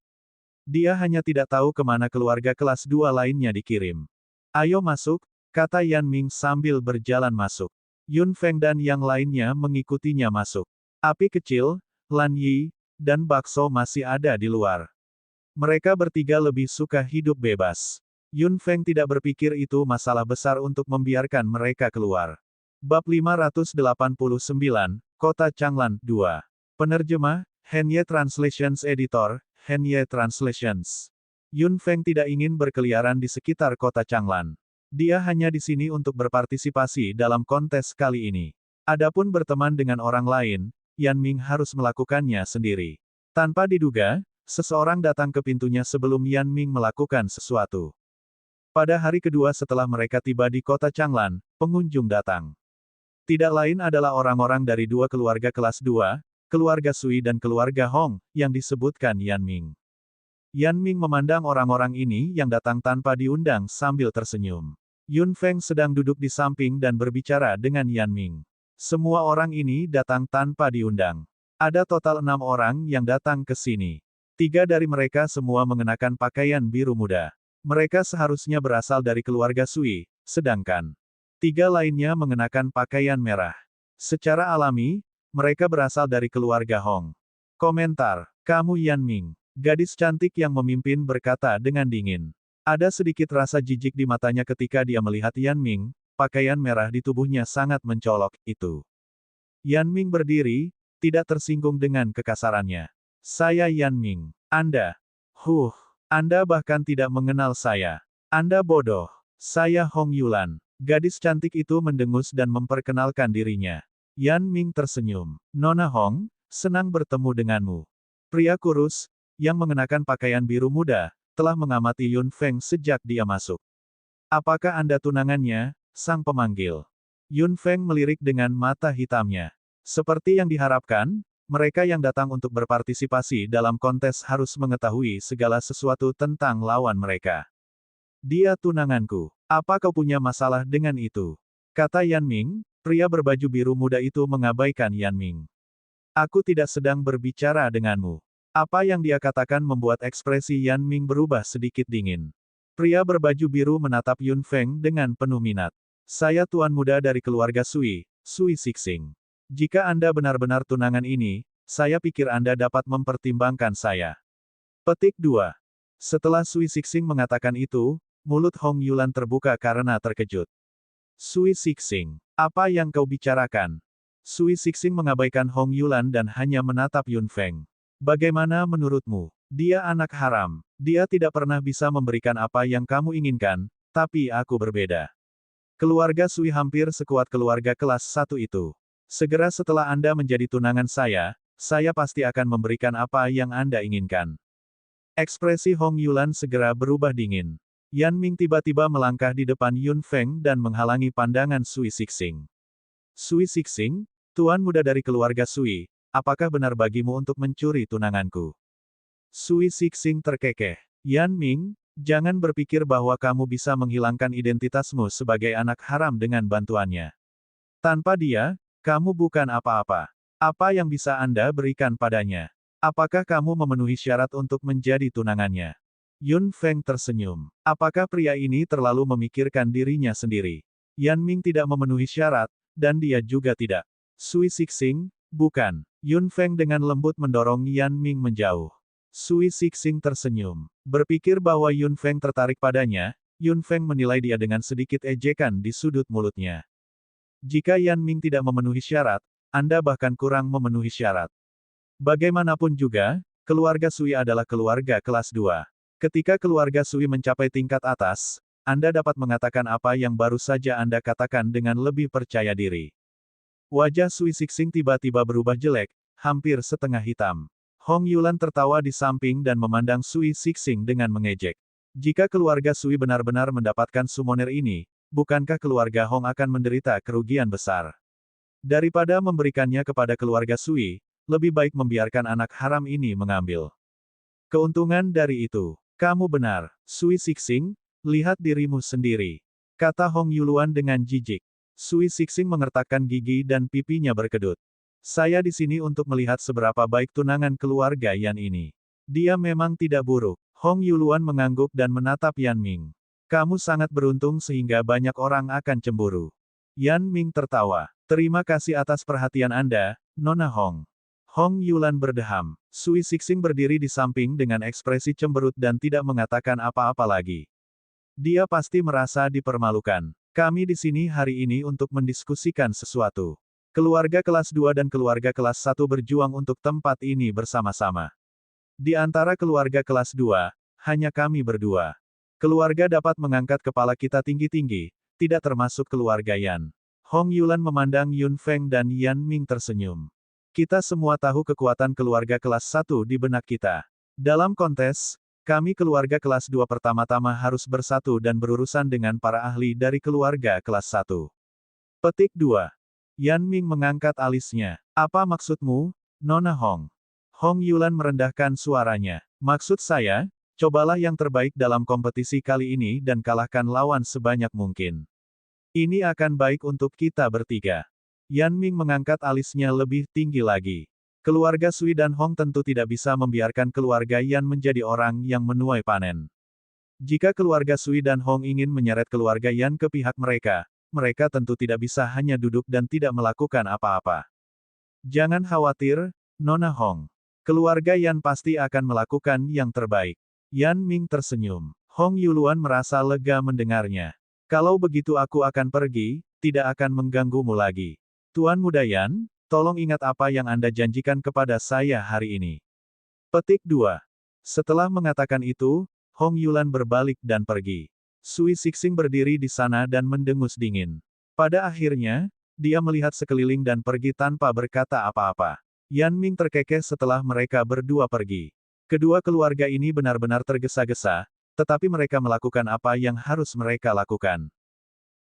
Dia hanya tidak tahu kemana keluarga kelas 2 lainnya dikirim. Ayo masuk, kata Yan Ming sambil berjalan masuk. Yun Feng dan yang lainnya mengikutinya masuk. Api kecil, Lan Yi, dan bakso masih ada di luar. Mereka bertiga lebih suka hidup bebas. Yun Feng tidak berpikir itu masalah besar untuk membiarkan mereka keluar. Bab 589, Kota Changlan, 2. Penerjemah, Henye Translations Editor, Henye Translations. Yun Feng tidak ingin berkeliaran di sekitar kota Changlan. Dia hanya di sini untuk berpartisipasi dalam kontes kali ini. Adapun berteman dengan orang lain, Yan Ming harus melakukannya sendiri. Tanpa diduga, seseorang datang ke pintunya sebelum Yan Ming melakukan sesuatu. Pada hari kedua setelah mereka tiba di kota Changlan, pengunjung datang. Tidak lain adalah orang-orang dari dua keluarga kelas 2, keluarga Sui dan keluarga Hong, yang disebutkan Yan Ming. Yan Ming memandang orang-orang ini yang datang tanpa diundang sambil tersenyum. Yun Feng sedang duduk di samping dan berbicara dengan Yan Ming. Semua orang ini datang tanpa diundang. Ada total 6 orang yang datang ke sini. 3 dari mereka semua mengenakan pakaian biru muda. Mereka seharusnya berasal dari keluarga Sui, sedangkan 3 lainnya mengenakan pakaian merah. Secara alami, mereka berasal dari keluarga Hong. Komentar, kamu Yan Ming. Gadis cantik yang memimpin berkata dengan dingin. Ada sedikit rasa jijik di matanya ketika dia melihat Yan Ming, pakaian merah di tubuhnya sangat mencolok, itu. Yan Ming berdiri, tidak tersinggung dengan kekasarannya. Saya Yan Ming. Anda. Anda bahkan tidak mengenal saya. Anda bodoh. Saya Hong Yulan. Gadis cantik itu mendengus dan memperkenalkan dirinya. Yan Ming tersenyum. Nona Hong, senang bertemu denganmu. Pria kurus, yang mengenakan pakaian biru muda, telah mengamati Yun Feng sejak dia masuk. Apakah Anda tunangannya, sang pemanggil? Yun Feng melirik dengan mata hitamnya. Seperti yang diharapkan, mereka yang datang untuk berpartisipasi dalam kontes harus mengetahui segala sesuatu tentang lawan mereka. Dia tunanganku. Apa kau punya masalah dengan itu? Kata Yan Ming. Pria berbaju biru muda itu mengabaikan Yan Ming. Aku tidak sedang berbicara denganmu. Apa yang dia katakan membuat ekspresi Yan Ming berubah sedikit dingin. Pria berbaju biru menatap Yun Feng dengan penuh minat. Saya tuan muda dari keluarga Sui, Sui Sixing. Jika Anda benar-benar tunangan ini, saya pikir Anda dapat mempertimbangkan saya. Petik 2. Setelah Sui Sixing mengatakan itu, mulut Hong Yulan terbuka karena terkejut. Sui Sixing. Apa yang kau bicarakan? Sui Sixing mengabaikan Hong Yulan dan hanya menatap Yun Feng. Bagaimana menurutmu? Dia anak haram. Dia tidak pernah bisa memberikan apa yang kamu inginkan, tapi aku berbeda. Keluarga Sui hampir sekuat keluarga kelas 1 itu. Segera setelah Anda menjadi tunangan saya pasti akan memberikan apa yang Anda inginkan. Ekspresi Hong Yulan segera berubah dingin. Yan Ming tiba-tiba melangkah di depan Yun Feng dan menghalangi pandangan Sui Sixing. Sui Sixing, tuan muda dari keluarga Sui, apakah benar bagimu untuk mencuri tunanganku? Sui Sixing terkekeh. Yan Ming, jangan berpikir bahwa kamu bisa menghilangkan identitasmu sebagai anak haram dengan bantuannya. Tanpa dia, kamu bukan apa-apa. Apa yang bisa Anda berikan padanya? Apakah kamu memenuhi syarat untuk menjadi tunangannya? Yun Feng tersenyum. Apakah pria ini terlalu memikirkan dirinya sendiri? Yan Ming tidak memenuhi syarat, dan dia juga tidak. Sui Sixing, bukan. Yun Feng dengan lembut mendorong Yan Ming menjauh. Sui Sixing tersenyum. Berpikir bahwa Yun Feng tertarik padanya, Yun Feng menilai dia dengan sedikit ejekan di sudut mulutnya. Jika Yan Ming tidak memenuhi syarat, Anda bahkan kurang memenuhi syarat. Bagaimanapun juga, keluarga Sui adalah keluarga kelas 2. Ketika keluarga Sui mencapai tingkat atas, Anda dapat mengatakan apa yang baru saja Anda katakan dengan lebih percaya diri. Wajah Sui Sixing tiba-tiba berubah jelek, hampir setengah hitam. Hong Yulan tertawa di samping dan memandang Sui Sixing dengan mengejek. Jika keluarga Sui benar-benar mendapatkan summoner ini, bukankah keluarga Hong akan menderita kerugian besar? Daripada memberikannya kepada keluarga Sui, lebih baik membiarkan anak haram ini mengambil keuntungan dari itu. Kamu benar, Sui Sixing, Lihat dirimu sendiri, kata Hong Yuluan dengan jijik. Sui Sixing mengertakkan gigi dan pipinya berkedut. Saya di sini untuk melihat seberapa baik tunangan keluarga Yan ini. Dia memang tidak buruk. Hong Yuluan mengangguk dan menatap Yan Ming. Kamu sangat beruntung sehingga banyak orang akan cemburu. Yan Ming tertawa. Terima kasih atas perhatian Anda, Nona Hong. Hong Yulan berdeham. Sui Sixing berdiri di samping dengan ekspresi cemberut dan tidak mengatakan apa-apa lagi. Dia pasti merasa dipermalukan. Kami di sini hari ini untuk mendiskusikan sesuatu. Keluarga kelas 2 dan keluarga kelas 1 berjuang untuk tempat ini bersama-sama. Di antara keluarga kelas 2, hanya kami berdua. Keluarga dapat mengangkat kepala kita tinggi-tinggi, tidak termasuk keluarga Yan. Hong Yulan memandang Yun Feng dan Yan Ming tersenyum. Kita semua tahu kekuatan keluarga kelas 1 di benak kita. Dalam kontes, kami keluarga kelas 2 pertama-tama harus bersatu dan berurusan dengan para ahli dari keluarga kelas 1. Petik 2. Yan Ming mengangkat alisnya. Apa maksudmu, Nona Hong? Hong Yulan merendahkan suaranya. Maksud saya, cobalah yang terbaik dalam kompetisi kali ini dan kalahkan lawan sebanyak mungkin. Ini akan baik untuk kita bertiga. Yan Ming mengangkat alisnya lebih tinggi lagi. Keluarga Sui dan Hong tentu tidak bisa membiarkan keluarga Yan menjadi orang yang menuai panen. Jika keluarga Sui dan Hong ingin menyeret keluarga Yan ke pihak mereka, mereka tentu tidak bisa hanya duduk dan tidak melakukan apa-apa. Jangan khawatir, Nona Hong. Keluarga Yan pasti akan melakukan yang terbaik. Yan Ming tersenyum. Hong Yuluan merasa lega mendengarnya. Kalau begitu aku akan pergi, tidak akan mengganggumu lagi. Tuan Muda Yan, tolong ingat apa yang Anda janjikan kepada saya hari ini. Petik 2. Setelah mengatakan itu, Hong Yulan berbalik dan pergi. Sui Sixing berdiri di sana dan mendengus dingin. Pada akhirnya, dia melihat sekeliling dan pergi tanpa berkata apa-apa. Yan Ming terkekeh setelah mereka berdua pergi. Kedua keluarga ini benar-benar tergesa-gesa, tetapi mereka melakukan apa yang harus mereka lakukan.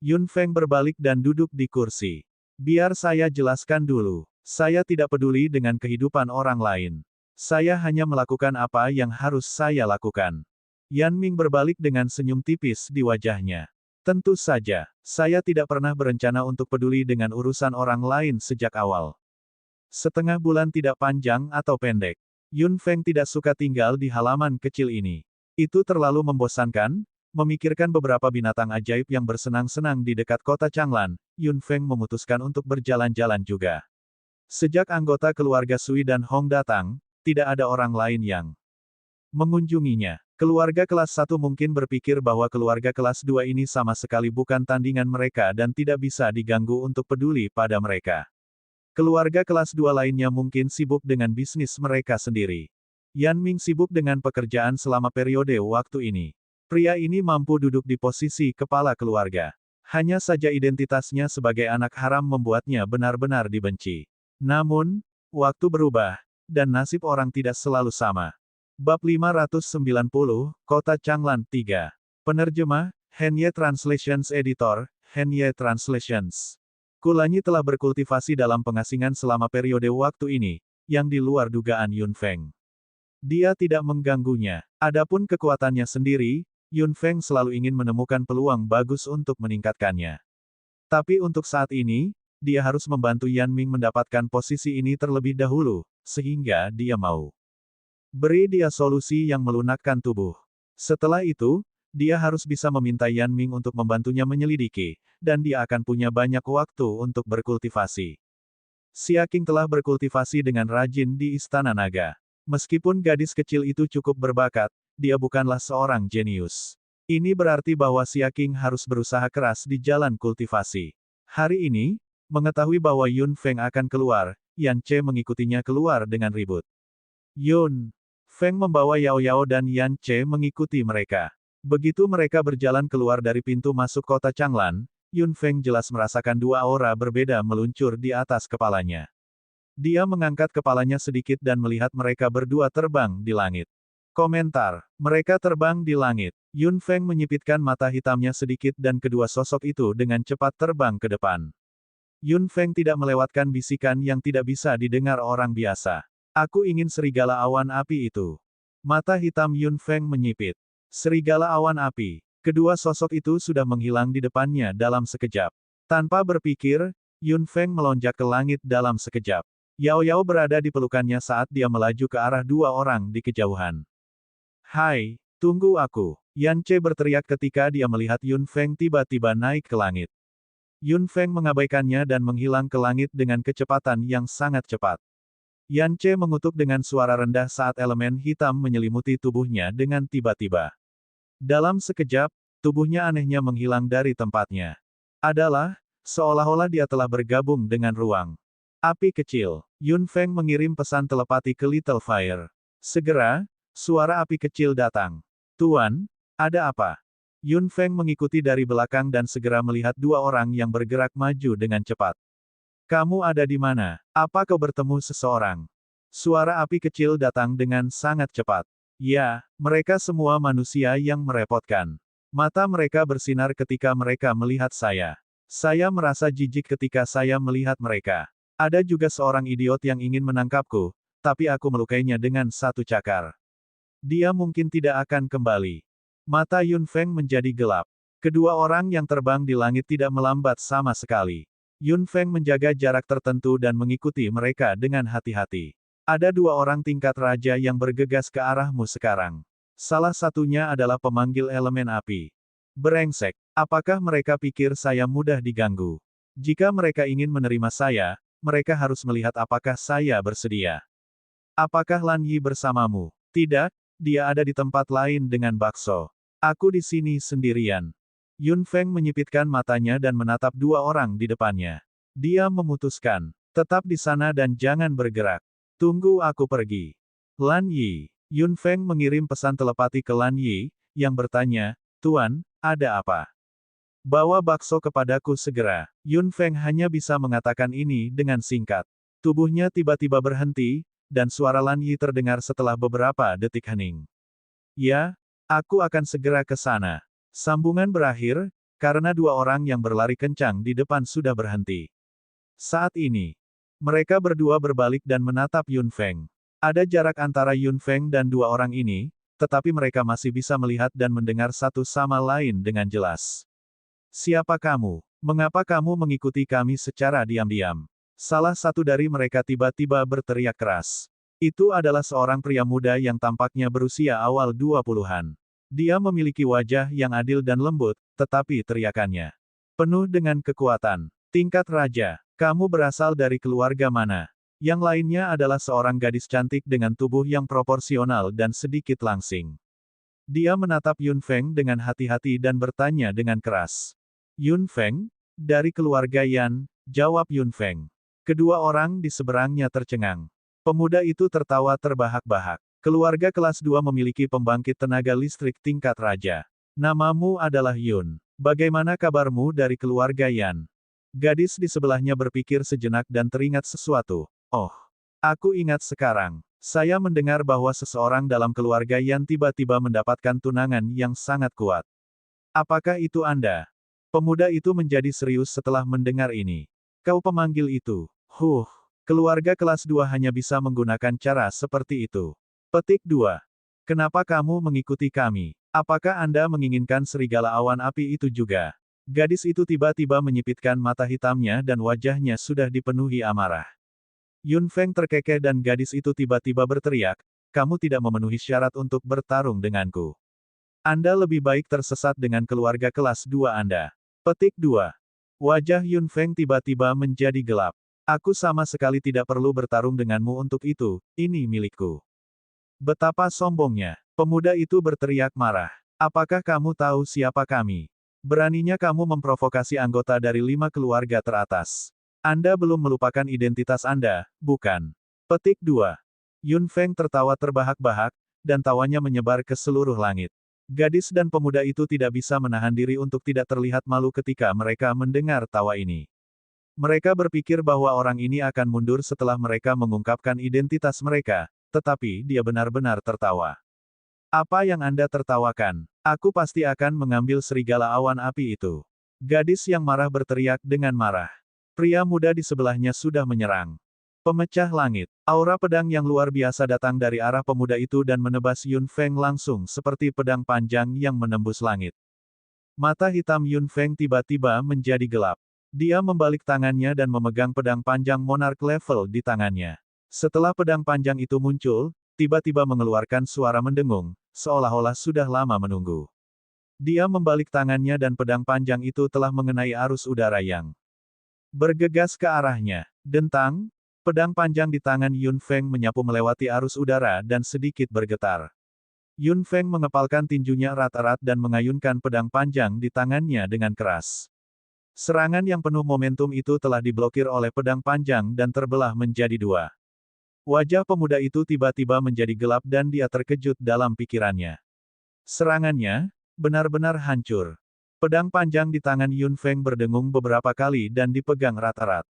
Yun Feng berbalik dan duduk di kursi. Biar saya jelaskan dulu. Saya tidak peduli dengan kehidupan orang lain. Saya hanya melakukan apa yang harus saya lakukan. Yan Ming berbalik dengan senyum tipis di wajahnya. Tentu saja, saya tidak pernah berencana untuk peduli dengan urusan orang lain sejak awal. Setengah bulan tidak panjang atau pendek. Yun Feng tidak suka tinggal di halaman kecil ini. Itu terlalu membosankan. Memikirkan beberapa binatang ajaib yang bersenang-senang di dekat kota Changlan, Yun Feng memutuskan untuk berjalan-jalan juga. Sejak anggota keluarga Sui dan Hong datang, tidak ada orang lain yang mengunjunginya. Keluarga kelas 1 mungkin berpikir bahwa keluarga kelas 2 ini sama sekali bukan tandingan mereka dan tidak bisa diganggu untuk peduli pada mereka. Keluarga kelas 2 lainnya mungkin sibuk dengan bisnis mereka sendiri. Yan Ming sibuk dengan pekerjaan selama periode waktu ini. Pria ini mampu duduk di posisi kepala keluarga. Hanya saja identitasnya sebagai anak haram membuatnya benar-benar dibenci. Namun, waktu berubah, dan nasib orang tidak selalu sama. Bab 590, Kota Changlan 3. Penerjemah, Henye Translations Editor, Henye Translations. Kulanyi telah berkultivasi dalam pengasingan selama periode waktu ini, yang di luar dugaan Yun Feng. Dia tidak mengganggunya. Adapun kekuatannya sendiri, Yun Feng selalu ingin menemukan peluang bagus untuk meningkatkannya. Tapi untuk saat ini, dia harus membantu Yan Ming mendapatkan posisi ini terlebih dahulu, sehingga dia mau beri dia solusi yang melunakkan tubuh. Setelah itu, dia harus bisa meminta Yan Ming untuk membantunya menyelidiki, dan dia akan punya banyak waktu untuk berkultivasi. Xia Qing telah berkultivasi dengan rajin di Istana Naga. Meskipun gadis kecil itu cukup berbakat, dia bukanlah seorang jenius. Ini berarti bahwa Xia Qing harus berusaha keras di jalan kultivasi. Hari ini, mengetahui bahwa Yun Feng akan keluar, Yan Che mengikutinya keluar dengan ribut. Yun Feng membawa Yao Yao dan Yan Che mengikuti mereka. Begitu mereka berjalan keluar dari pintu masuk kota Changlan, Yun Feng jelas merasakan dua aura berbeda meluncur di atas kepalanya. Dia mengangkat kepalanya sedikit dan melihat mereka berdua terbang di langit. Komentar. Mereka terbang di langit. Yun Feng menyipitkan mata hitamnya sedikit dan kedua sosok itu dengan cepat terbang ke depan. Yun Feng tidak melewatkan bisikan yang tidak bisa didengar orang biasa. Aku ingin serigala awan api itu. Mata hitam Yun Feng menyipit. Serigala awan api. Kedua sosok itu sudah menghilang di depannya dalam sekejap. Tanpa berpikir, Yun Feng melonjak ke langit dalam sekejap. Yao Yao berada di pelukannya saat dia melaju ke arah dua orang di kejauhan. Hai, tunggu aku. Yan Ce berteriak ketika dia melihat Yun Feng tiba-tiba naik ke langit. Yun Feng mengabaikannya dan menghilang ke langit dengan kecepatan yang sangat cepat. Yan Ce mengutuk dengan suara rendah saat elemen hitam menyelimuti tubuhnya dengan tiba-tiba. Dalam sekejap, tubuhnya anehnya menghilang dari tempatnya. Adalah, seolah-olah dia telah bergabung dengan ruang. Api kecil. Yun Feng mengirim pesan telepati ke Little Fire. Segera, suara api kecil datang. Tuan, ada apa? Yun Feng mengikuti dari belakang dan segera melihat dua orang yang bergerak maju dengan cepat. Kamu ada di mana? Apa kau bertemu seseorang? Suara api kecil datang dengan sangat cepat. Ya, mereka semua manusia yang merepotkan. Mata mereka bersinar ketika mereka melihat saya. Saya merasa jijik ketika saya melihat mereka. Ada juga seorang idiot yang ingin menangkapku, tapi aku melukainya dengan satu cakar. Dia mungkin tidak akan kembali. Mata Yun Feng menjadi gelap. Kedua orang yang terbang di langit tidak melambat sama sekali. Yun Feng menjaga jarak tertentu dan mengikuti mereka dengan hati-hati. Ada dua orang tingkat raja yang bergegas ke arahmu sekarang. Salah satunya adalah pemanggil elemen api. Brengsek, apakah mereka pikir saya mudah diganggu? Jika mereka ingin menerima saya, mereka harus melihat apakah saya bersedia. Apakah Lan Yi bersamamu? Tidak, dia ada di tempat lain dengan bakso. Aku di sini sendirian. Yun Feng menyipitkan matanya dan menatap dua orang di depannya. Dia memutuskan, tetap di sana dan jangan bergerak. Tunggu aku pergi. Lan Yi. Yun Feng mengirim pesan telepati ke Lan Yi, yang bertanya, Tuan, ada apa? Bawa bakso kepadaku segera. Yun Feng hanya bisa mengatakan ini dengan singkat. Tubuhnya tiba-tiba berhenti, dan suara Lan Yi terdengar setelah beberapa detik hening. Ya, aku akan segera ke sana. Sambungan berakhir, karena dua orang yang berlari kencang di depan sudah berhenti. Saat ini, mereka berdua berbalik dan menatap Yun Feng. Ada jarak antara Yun Feng dan dua orang ini, tetapi mereka masih bisa melihat dan mendengar satu sama lain dengan jelas. Siapa kamu? Mengapa kamu mengikuti kami secara diam-diam? Salah satu dari mereka tiba-tiba berteriak keras. Itu adalah seorang pria muda yang tampaknya berusia awal 20-an. Dia memiliki wajah yang adil dan lembut, tetapi teriakannya penuh dengan kekuatan. Tingkat raja, kamu berasal dari keluarga mana? Yang lainnya adalah seorang gadis cantik dengan tubuh yang proporsional dan sedikit langsing. Dia menatap Yun Feng dengan hati-hati dan bertanya dengan keras. Yun Feng? Dari keluarga Yan, jawab Yun Feng. Kedua orang di seberangnya tercengang. Pemuda itu tertawa terbahak-bahak. Keluarga kelas 2 memiliki pembangkit tenaga listrik tingkat raja. Namamu adalah Yun. Bagaimana kabarmu dari keluarga Yan? Gadis di sebelahnya berpikir sejenak dan teringat sesuatu. Oh, aku ingat sekarang. Saya mendengar bahwa seseorang dalam keluarga Yan tiba-tiba mendapatkan tunangan yang sangat kuat. Apakah itu Anda? Pemuda itu menjadi serius setelah mendengar ini. Kau pemanggil itu. Keluarga kelas 2 hanya bisa menggunakan cara seperti itu. Petik 2. Kenapa kamu mengikuti kami? Apakah Anda menginginkan serigala awan api itu juga? Gadis itu tiba-tiba menyipitkan mata hitamnya dan wajahnya sudah dipenuhi amarah. Yun Feng terkekeh dan gadis itu tiba-tiba berteriak, kamu tidak memenuhi syarat untuk bertarung denganku. Anda lebih baik tersesat dengan keluarga kelas 2 Anda. Petik 2. Wajah Yun Feng tiba-tiba menjadi gelap. Aku sama sekali tidak perlu bertarung denganmu untuk itu, ini milikku. Betapa sombongnya. Pemuda itu berteriak marah. Apakah kamu tahu siapa kami? Beraninya kamu memprovokasi anggota dari 5 keluarga teratas. Anda belum melupakan identitas Anda, bukan? Petik 2. Yun Feng tertawa terbahak-bahak, dan tawanya menyebar ke seluruh langit. Gadis dan pemuda itu tidak bisa menahan diri untuk tidak terlihat malu ketika mereka mendengar tawa ini. Mereka berpikir bahwa orang ini akan mundur setelah mereka mengungkapkan identitas mereka, tetapi dia benar-benar tertawa. Apa yang Anda tertawakan? Aku pasti akan mengambil serigala awan api itu. Gadis yang marah berteriak dengan marah. Pria muda di sebelahnya sudah menyerang. Pemecah langit. Aura pedang yang luar biasa datang dari arah pemuda itu dan menebas Yun Feng langsung seperti pedang panjang yang menembus langit. Mata hitam Yun Feng tiba-tiba menjadi gelap. Dia membalik tangannya dan memegang pedang panjang Monarch level di tangannya. Setelah pedang panjang itu muncul, tiba-tiba mengeluarkan suara mendengung, seolah-olah sudah lama menunggu. Dia membalik tangannya dan pedang panjang itu telah mengenai arus udara yang bergegas ke arahnya. Dentang, pedang panjang di tangan Yun Feng menyapu melewati arus udara dan sedikit bergetar. Yun Feng mengepalkan tinjunya erat-erat dan mengayunkan pedang panjang di tangannya dengan keras. Serangan yang penuh momentum itu telah diblokir oleh pedang panjang dan terbelah menjadi dua. Wajah pemuda itu tiba-tiba menjadi gelap dan dia terkejut dalam pikirannya. Serangannya benar-benar hancur. Pedang panjang di tangan Yun Feng berdengung beberapa kali dan dipegang erat-erat.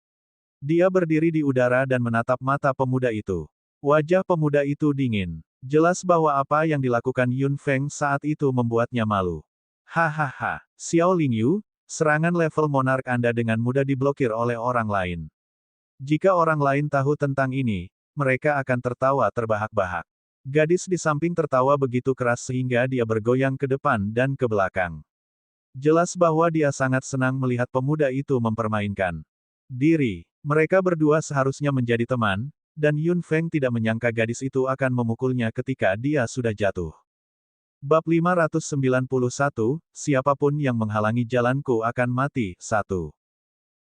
Dia berdiri di udara dan menatap mata pemuda itu. Wajah pemuda itu dingin. Jelas bahwa apa yang dilakukan Yun Feng saat itu membuatnya malu. Hahaha, Xiao Lingyu, serangan level Monarch Anda dengan mudah diblokir oleh orang lain. Jika orang lain tahu tentang ini, mereka akan tertawa terbahak-bahak. Gadis di samping tertawa begitu keras sehingga dia bergoyang ke depan dan ke belakang. Jelas bahwa dia sangat senang melihat pemuda itu mempermainkan diri. Mereka berdua seharusnya menjadi teman, dan Yun Feng tidak menyangka gadis itu akan memukulnya ketika dia sudah jatuh. Bab 591, siapapun yang menghalangi jalanku akan mati. 1.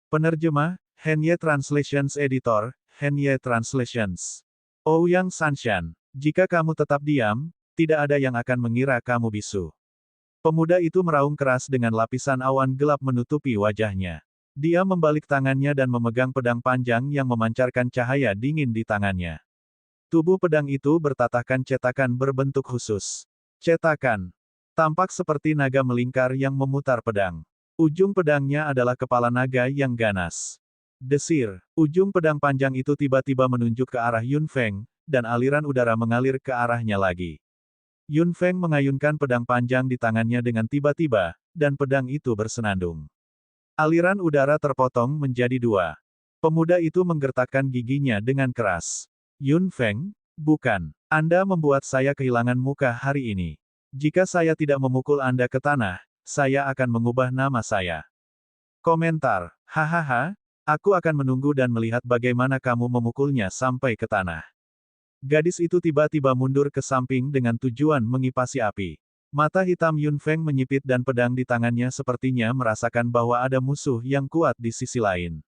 Penerjemah, Henye Translations Editor, Henye Translations. Ouyang Sanshan, jika kamu tetap diam, tidak ada yang akan mengira kamu bisu. Pemuda itu meraung keras dengan lapisan awan gelap menutupi wajahnya. Dia membalik tangannya dan memegang pedang panjang yang memancarkan cahaya dingin di tangannya. Tubuh pedang itu bertatahkan cetakan berbentuk khusus. Cetakan tampak seperti naga melingkar yang memutar pedang. Ujung pedangnya adalah kepala naga yang ganas. Desir, ujung pedang panjang itu tiba-tiba menunjuk ke arah Yun Feng, dan aliran udara mengalir ke arahnya lagi. Yun Feng mengayunkan pedang panjang di tangannya dengan tiba-tiba, dan pedang itu bersenandung. Aliran udara terpotong menjadi dua. Pemuda itu menggertakkan giginya dengan keras. Yun Feng, bukan. Anda membuat saya kehilangan muka hari ini. Jika saya tidak memukul Anda ke tanah, saya akan mengubah nama saya. Komentar. Hahaha, aku akan menunggu dan melihat bagaimana kamu memukulnya sampai ke tanah. Gadis itu tiba-tiba mundur ke samping dengan tujuan mengipasi api. Mata hitam Yun Feng menyipit dan pedang di tangannya sepertinya merasakan bahwa ada musuh yang kuat di sisi lain.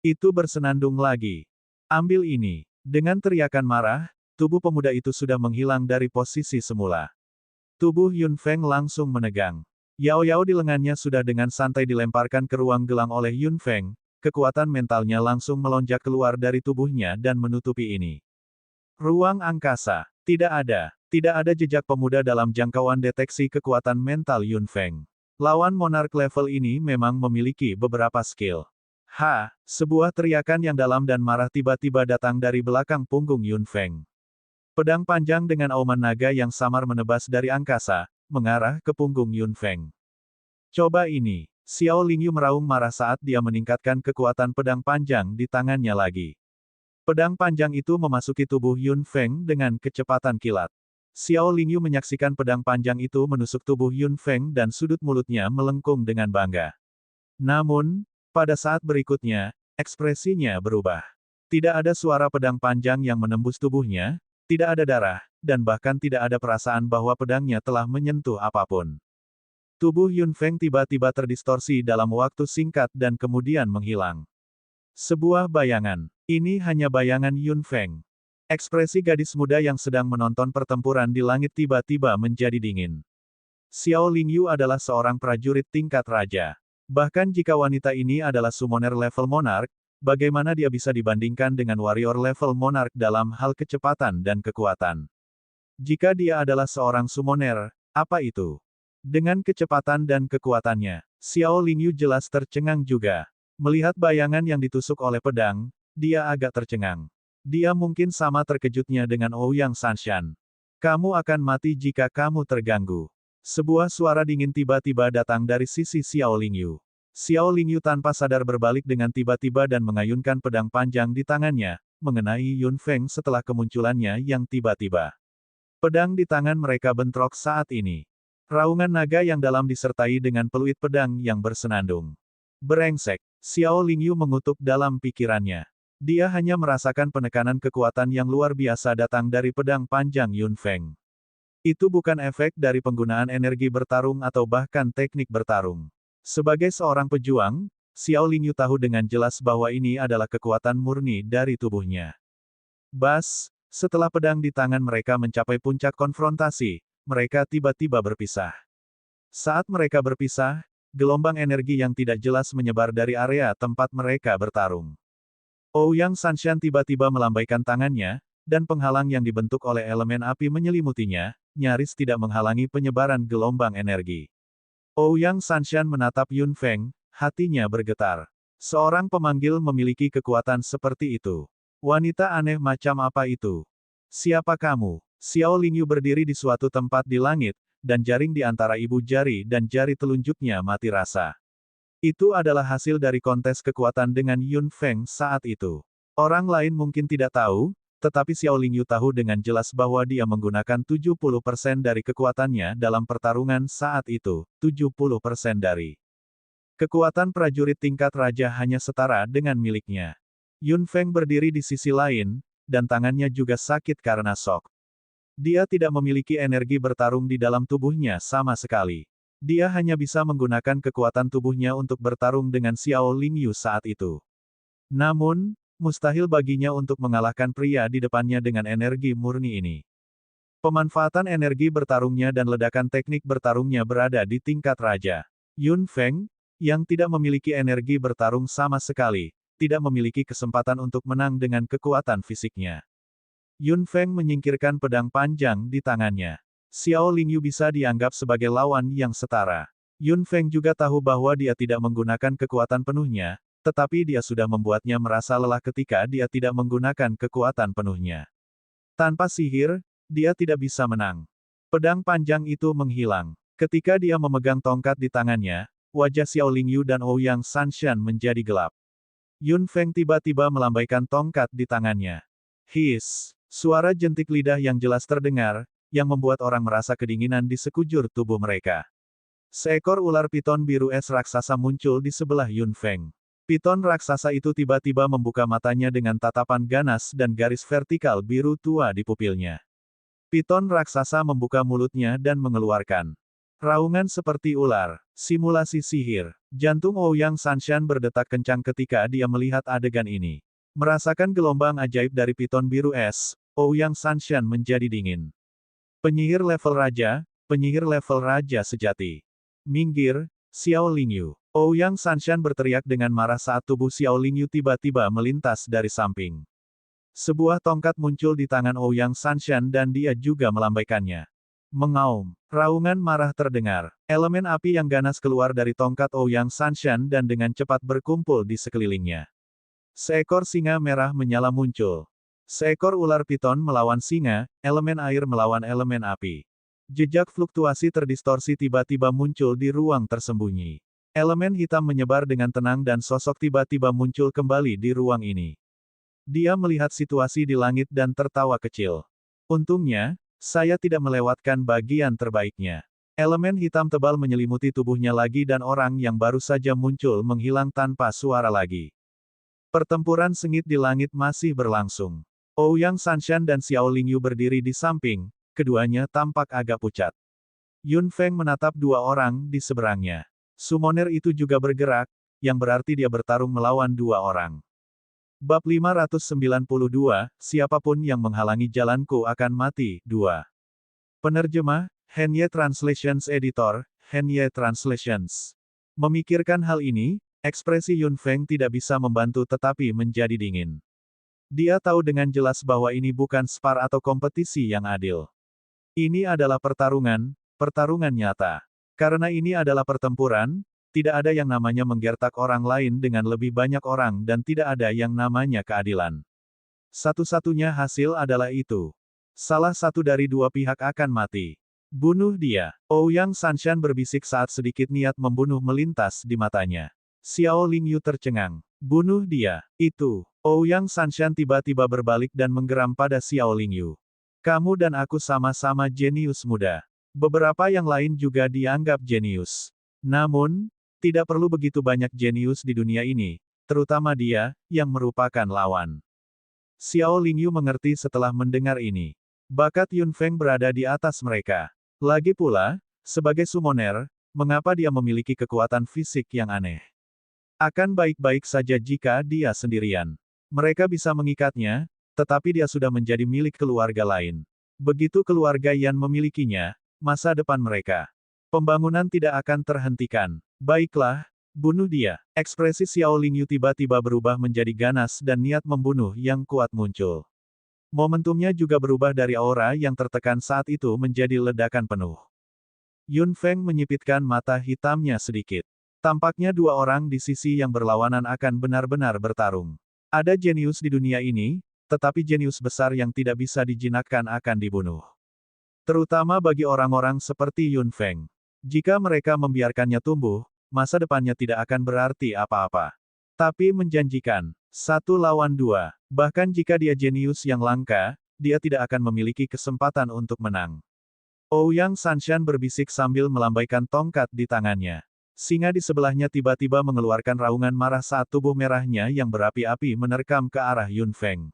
Itu bersenandung lagi. Ambil ini. Dengan teriakan marah, tubuh pemuda itu sudah menghilang dari posisi semula. Tubuh Yun Feng langsung menegang. Yao-yao di lengannya sudah dengan santai dilemparkan ke ruang gelang oleh Yun Feng, kekuatan mentalnya langsung melonjak keluar dari tubuhnya dan menutupi ini. Ruang angkasa. Tidak ada jejak pemuda dalam jangkauan deteksi kekuatan mental Yun Feng. Lawan Monarch level ini memang memiliki beberapa skill. Sebuah teriakan yang dalam dan marah tiba-tiba datang dari belakang punggung Yun Feng. Pedang panjang dengan auman naga yang samar menebas dari angkasa, mengarah ke punggung Yun Feng. Coba ini. Xiao Lingyu meraung marah saat dia meningkatkan kekuatan pedang panjang di tangannya lagi. Pedang panjang itu memasuki tubuh Yun Feng dengan kecepatan kilat. Xiao Lingyu menyaksikan pedang panjang itu menusuk tubuh Yun Feng dan sudut mulutnya melengkung dengan bangga. Namun, pada saat berikutnya, ekspresinya berubah. Tidak ada suara pedang panjang yang menembus tubuhnya, tidak ada darah, dan bahkan tidak ada perasaan bahwa pedangnya telah menyentuh apapun. Tubuh Yun Feng tiba-tiba terdistorsi dalam waktu singkat dan kemudian menghilang. Sebuah bayangan. Ini hanya bayangan Yun Feng. Ekspresi gadis muda yang sedang menonton pertempuran di langit tiba-tiba menjadi dingin. Xiao Lingyu adalah seorang prajurit tingkat raja. Bahkan jika wanita ini adalah summoner level monarch, bagaimana dia bisa dibandingkan dengan warrior level monarch dalam hal kecepatan dan kekuatan? Jika dia adalah seorang summoner, apa itu? Dengan kecepatan dan kekuatannya, Xiao Lingyu jelas tercengang juga. Melihat bayangan yang ditusuk oleh pedang, dia agak tercengang. Dia mungkin sama terkejutnya dengan Ouyang Sanshan. Kamu akan mati jika kamu terganggu. Sebuah suara dingin tiba-tiba datang dari sisi Xiao Lingyu. Xiao Lingyu tanpa sadar berbalik dengan tiba-tiba dan mengayunkan pedang panjang di tangannya, mengenai Yun Feng setelah kemunculannya yang tiba-tiba. Pedang di tangan mereka bentrok saat ini. Raungan naga yang dalam disertai dengan peluit pedang yang bersenandung. Brengsek, Xiao Lingyu mengutuk dalam pikirannya. Dia hanya merasakan penekanan kekuatan yang luar biasa datang dari pedang panjang Yun Feng. Itu bukan efek dari penggunaan energi bertarung atau bahkan teknik bertarung. Sebagai seorang pejuang, Xiao Lingyu tahu dengan jelas bahwa ini adalah kekuatan murni dari tubuhnya. Bas, setelah pedang di tangan mereka mencapai puncak konfrontasi, mereka tiba-tiba berpisah. Saat mereka berpisah, gelombang energi yang tidak jelas menyebar dari area tempat mereka bertarung. Ouyang Sanshan tiba-tiba melambaikan tangannya, dan penghalang yang dibentuk oleh elemen api menyelimutinya, nyaris tidak menghalangi penyebaran gelombang energi. Ouyang Sanshan menatap Yun Feng, hatinya bergetar. Seorang pemanggil memiliki kekuatan seperti itu. Wanita aneh macam apa itu? Siapa kamu? Xiao Lingyu berdiri di suatu tempat di langit, dan jaring di antara ibu jari dan jari telunjuknya mati rasa. Itu adalah hasil dari kontes kekuatan dengan Yun Feng saat itu. Orang lain mungkin tidak tahu, tetapi Xiao Lingyu tahu dengan jelas bahwa dia menggunakan 70% dari kekuatannya dalam pertarungan saat itu, 70% dari kekuatan prajurit tingkat raja hanya setara dengan miliknya. Yun Feng berdiri di sisi lain, dan tangannya juga sakit karena shock. Dia tidak memiliki energi bertarung di dalam tubuhnya sama sekali. Dia hanya bisa menggunakan kekuatan tubuhnya untuk bertarung dengan Xiao Lingyu saat itu. Namun, mustahil baginya untuk mengalahkan pria di depannya dengan energi murni ini. Pemanfaatan energi bertarungnya dan ledakan teknik bertarungnya berada di tingkat raja. Yun Feng, yang tidak memiliki energi bertarung sama sekali, tidak memiliki kesempatan untuk menang dengan kekuatan fisiknya. Yun Feng menyingkirkan pedang panjang di tangannya. Xiao Lingyu bisa dianggap sebagai lawan yang setara. Yun Feng juga tahu bahwa dia tidak menggunakan kekuatan penuhnya, tetapi dia sudah membuatnya merasa lelah ketika dia tidak menggunakan kekuatan penuhnya. Tanpa sihir, dia tidak bisa menang. Pedang panjang itu menghilang. Ketika dia memegang tongkat di tangannya, wajah Xiao Lingyu dan Ouyang Sanshan menjadi gelap. Yun Feng tiba-tiba melambaikan tongkat di tangannya. Hiss! Suara jentik lidah yang jelas terdengar, yang membuat orang merasa kedinginan di sekujur tubuh mereka. Seekor ular piton biru es raksasa muncul di sebelah Yun Feng. Piton raksasa itu tiba-tiba membuka matanya dengan tatapan ganas dan garis vertikal biru tua di pupilnya. Piton raksasa membuka mulutnya dan mengeluarkan raungan seperti ular. Simulasi sihir. Jantung Ouyang Sanshan berdetak kencang ketika dia melihat adegan ini. Merasakan gelombang ajaib dari piton biru es, Ouyang Sanshan menjadi dingin. Penyihir level raja sejati. Minggir, Xiao Lingyu. Ouyang Sanshan berteriak dengan marah saat tubuh Xiao Lingyu tiba-tiba melintas dari samping. Sebuah tongkat muncul di tangan Ouyang Sanshan dan dia juga melambaikannya. Mengaum. Raungan marah terdengar. Elemen api yang ganas keluar dari tongkat Ouyang Sanshan dan dengan cepat berkumpul di sekelilingnya. Seekor singa merah menyala muncul. Seekor ular piton melawan singa, elemen air melawan elemen api. Jejak fluktuasi terdistorsi tiba-tiba muncul di ruang tersembunyi. Elemen hitam menyebar dengan tenang dan sosok tiba-tiba muncul kembali di ruang ini. Dia melihat situasi di langit dan tertawa kecil. Untungnya, saya tidak melewatkan bagian terbaiknya. Elemen hitam tebal menyelimuti tubuhnya lagi dan orang yang baru saja muncul menghilang tanpa suara lagi. Pertempuran sengit di langit masih berlangsung. Ouyang Sanshan dan Xiao Lingyu berdiri di samping, keduanya tampak agak pucat. Yun Feng menatap dua orang di seberangnya. Summoner itu juga bergerak, yang berarti dia bertarung melawan dua orang. Bab 592, siapapun yang menghalangi jalanku akan mati. 2. Penerjemah, Henye Translations Editor, Henye Translations. Memikirkan hal ini, ekspresi Yun Feng tidak bisa membantu tetapi menjadi dingin. Dia tahu dengan jelas bahwa ini bukan spar atau kompetisi yang adil. Ini adalah pertarungan nyata. Karena ini adalah pertempuran, tidak ada yang namanya menggertak orang lain dengan lebih banyak orang dan tidak ada yang namanya keadilan. Satu-satunya hasil adalah itu. Salah satu dari dua pihak akan mati. Bunuh dia. Ouyang Sanshan berbisik saat sedikit niat membunuh melintas di matanya. Xiao Lingyu tercengang. Bunuh dia. Itu. Ouyang Sanshan tiba-tiba berbalik dan menggeram pada Xiao Lingyu. Kamu dan aku sama-sama jenius muda. Beberapa yang lain juga dianggap jenius. Namun, tidak perlu begitu banyak jenius di dunia ini, terutama dia, yang merupakan lawan. Xiao Lingyu mengerti setelah mendengar ini. Bakat Yun Feng berada di atas mereka. Lagi pula, sebagai summoner, mengapa dia memiliki kekuatan fisik yang aneh? Akan baik-baik saja jika dia sendirian. Mereka bisa mengikatnya, tetapi dia sudah menjadi milik keluarga lain. Begitu keluarga Yan memilikinya, masa depan mereka. Pembangunan tidak akan terhentikan. Baiklah, bunuh dia. Ekspresi Xiao Lingyu tiba-tiba berubah menjadi ganas dan niat membunuh yang kuat muncul. Momentumnya juga berubah dari aura yang tertekan saat itu menjadi ledakan penuh. Yun Feng menyipitkan mata hitamnya sedikit. Tampaknya dua orang di sisi yang berlawanan akan benar-benar bertarung. Ada jenius di dunia ini, tetapi jenius besar yang tidak bisa dijinakkan akan dibunuh. Terutama bagi orang-orang seperti Yun Feng. Jika mereka membiarkannya tumbuh, masa depannya tidak akan berarti apa-apa. Tapi menjanjikan, 1 lawan 2, bahkan jika dia jenius yang langka, dia tidak akan memiliki kesempatan untuk menang. Ouyang Sanshan berbisik sambil melambaikan tongkat di tangannya. Singa di sebelahnya tiba-tiba mengeluarkan raungan marah saat tubuh merahnya yang berapi-api menerkam ke arah Yun Feng.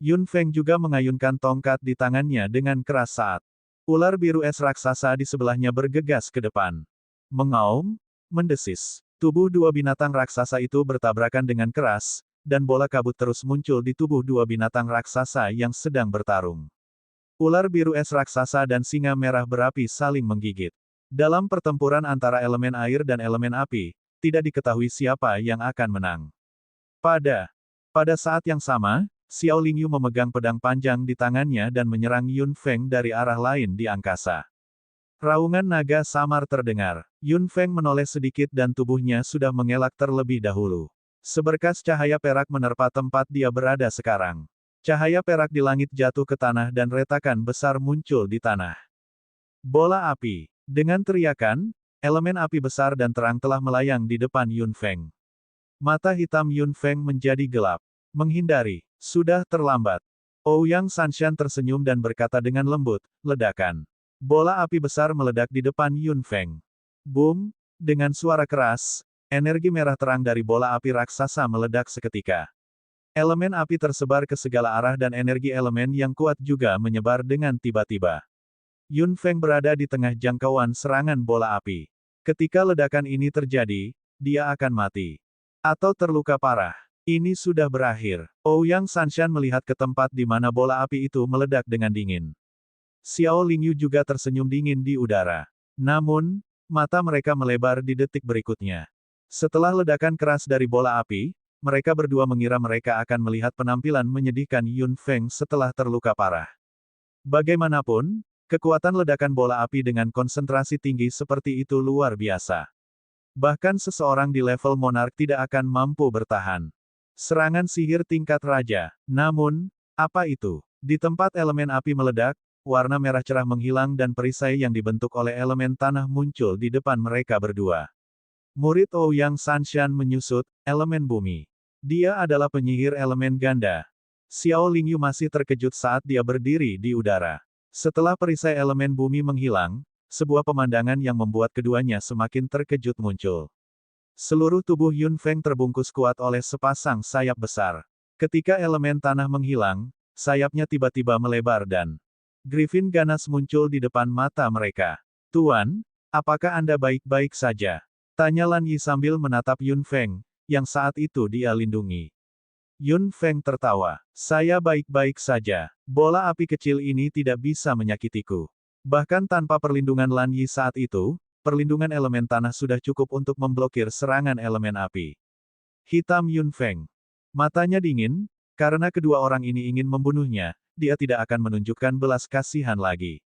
Yun Feng juga mengayunkan tongkat di tangannya dengan keras saat ular biru es raksasa di sebelahnya bergegas ke depan. Mengaum, mendesis. Tubuh dua binatang raksasa itu bertabrakan dengan keras, dan bola kabut terus muncul di tubuh dua binatang raksasa yang sedang bertarung. Ular biru es raksasa dan singa merah berapi saling menggigit. Dalam pertempuran antara elemen air dan elemen api, tidak diketahui siapa yang akan menang. Pada saat yang sama, Xiao Lingyu memegang pedang panjang di tangannya dan menyerang Yun Feng dari arah lain di angkasa. Raungan naga samar terdengar. Yun Feng menoleh sedikit dan tubuhnya sudah mengelak terlebih dahulu. Seberkas cahaya perak menerpa tempat dia berada sekarang. Cahaya perak di langit jatuh ke tanah dan retakan besar muncul di tanah. Bola api. Dengan teriakan, elemen api besar dan terang telah melayang di depan Yun Feng. Mata hitam Yun Feng menjadi gelap. Menghindari. Sudah terlambat. Ouyang Sanshan tersenyum dan berkata dengan lembut, ledakan. Bola api besar meledak di depan Yun Feng. Boom! Dengan suara keras, energi merah terang dari bola api raksasa meledak seketika. Elemen api tersebar ke segala arah dan energi elemen yang kuat juga menyebar dengan tiba-tiba. Yun Feng berada di tengah jangkauan serangan bola api. Ketika ledakan ini terjadi, dia akan mati. Atau terluka parah. Ini sudah berakhir. Ouyang Sanshan melihat ke tempat di mana bola api itu meledak dengan dingin. Xiao Lingyu juga tersenyum dingin di udara. Namun, mata mereka melebar di detik berikutnya. Setelah ledakan keras dari bola api, mereka berdua mengira mereka akan melihat penampilan menyedihkan Yun Feng setelah terluka parah. Bagaimanapun, kekuatan ledakan bola api dengan konsentrasi tinggi seperti itu luar biasa. Bahkan seseorang di level monark tidak akan mampu bertahan. Serangan sihir tingkat raja. Namun, apa itu? Di tempat elemen api meledak, warna merah cerah menghilang dan perisai yang dibentuk oleh elemen tanah muncul di depan mereka berdua. Murid Ouyang Sanshan menyusut, elemen bumi. Dia adalah penyihir elemen ganda. Xiao Lingyu masih terkejut saat dia berdiri di udara. Setelah perisai elemen bumi menghilang, sebuah pemandangan yang membuat keduanya semakin terkejut muncul. Seluruh tubuh Yun Feng terbungkus kuat oleh sepasang sayap besar. Ketika elemen tanah menghilang, sayapnya tiba-tiba melebar dan Griffin ganas muncul di depan mata mereka. Tuan, apakah Anda baik-baik saja? Tanya Lan Yi sambil menatap Yun Feng, yang saat itu dia lindungi. Yun Feng tertawa. Saya baik-baik saja. Bola api kecil ini tidak bisa menyakitiku. Bahkan tanpa perlindungan Lan Yi saat itu, perlindungan elemen tanah sudah cukup untuk memblokir serangan elemen api. Hitam Yun Feng. Matanya dingin, karena kedua orang ini ingin membunuhnya, dia tidak akan menunjukkan belas kasihan lagi.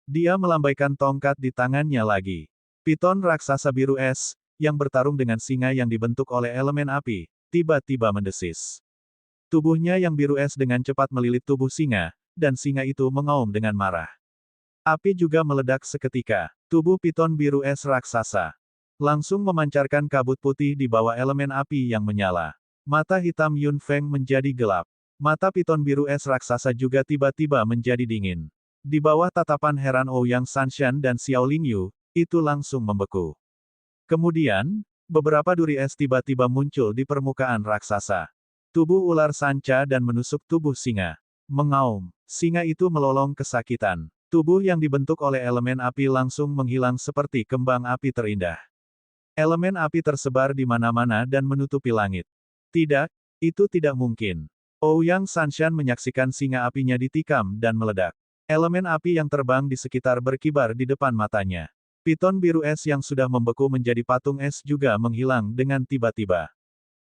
Dia melambaikan tongkat di tangannya lagi. Piton raksasa biru es, yang bertarung dengan singa yang dibentuk oleh elemen api, tiba-tiba mendesis. Tubuhnya yang biru es dengan cepat melilit tubuh singa, dan singa itu mengaum dengan marah. Api juga meledak seketika. Tubuh piton biru es raksasa langsung memancarkan kabut putih di bawah elemen api yang menyala. Mata hitam Yun Feng menjadi gelap. Mata piton biru es raksasa juga tiba-tiba menjadi dingin. Di bawah tatapan heran Ouyang Sanshan dan Xiao Lingyu, itu langsung membeku. Kemudian, beberapa duri es tiba-tiba muncul di permukaan raksasa. Tubuh ular sanca dan menusuk tubuh singa. Mengaum, singa itu melolong kesakitan. Tubuh yang dibentuk oleh elemen api langsung menghilang seperti kembang api terindah. Elemen api tersebar di mana-mana dan menutupi langit. Tidak, itu tidak mungkin. Ouyang Sanshan menyaksikan singa apinya ditikam dan meledak. Elemen api yang terbang di sekitar berkibar di depan matanya. Piton biru es yang sudah membeku menjadi patung es juga menghilang dengan tiba-tiba.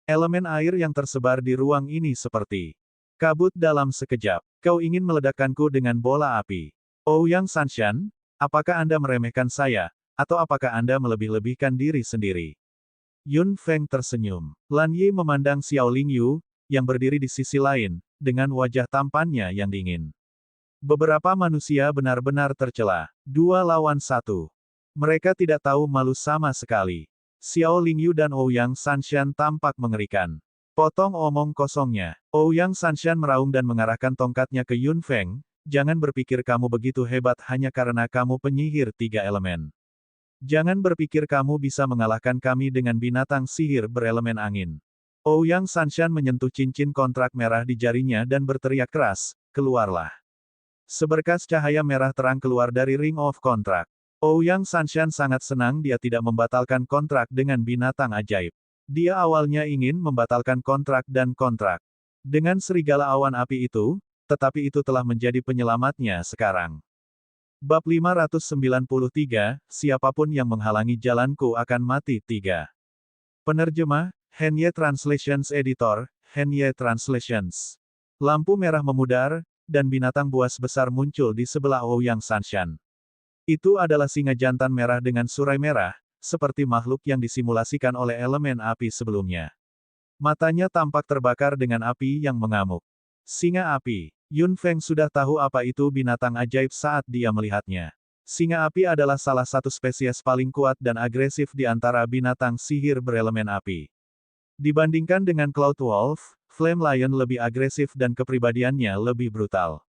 Elemen air yang tersebar di ruang ini seperti kabut dalam sekejap. Kau ingin meledakkanku dengan bola api. Ouyang Sanshan, apakah Anda meremehkan saya? Atau apakah Anda melebih-lebihkan diri sendiri? Yun Feng tersenyum. Lan Yi memandang Xiao Lingyu, yang berdiri di sisi lain, dengan wajah tampannya yang dingin. Beberapa manusia benar-benar tercela. 2 lawan 1. Mereka tidak tahu malu sama sekali. Xiao Lingyu dan Ouyang Sanshan tampak mengerikan. Potong omong kosongnya. Ouyang Sanshan meraung dan mengarahkan tongkatnya ke Yun Feng. Jangan berpikir kamu begitu hebat hanya karena kamu penyihir 3 elemen. Jangan berpikir kamu bisa mengalahkan kami dengan binatang sihir berelemen angin. Ouyang Sanshan menyentuh cincin kontrak merah di jarinya dan berteriak keras, keluarlah. Seberkas cahaya merah terang keluar dari Ring of Contract. Ouyang Sanshan sangat senang dia tidak membatalkan kontrak dengan binatang ajaib. Dia awalnya ingin membatalkan kontrak dan kontrak dengan serigala awan api itu, tetapi itu telah menjadi penyelamatnya sekarang. Bab 593, siapapun yang menghalangi jalanku akan mati. 3. Penerjemah, Henye Translations Editor, Henye Translations. Lampu merah memudar, dan binatang buas besar muncul di sebelah Ouyang Sanshan. Itu adalah singa jantan merah dengan surai merah, seperti makhluk yang disimulasikan oleh elemen api sebelumnya. Matanya tampak terbakar dengan api yang mengamuk. Singa api. Yun Feng sudah tahu apa itu binatang ajaib saat dia melihatnya. Singa api adalah salah satu spesies paling kuat dan agresif di antara binatang sihir berelemen api. Dibandingkan dengan Cloud Wolf, Flame Lion lebih agresif dan kepribadiannya lebih brutal.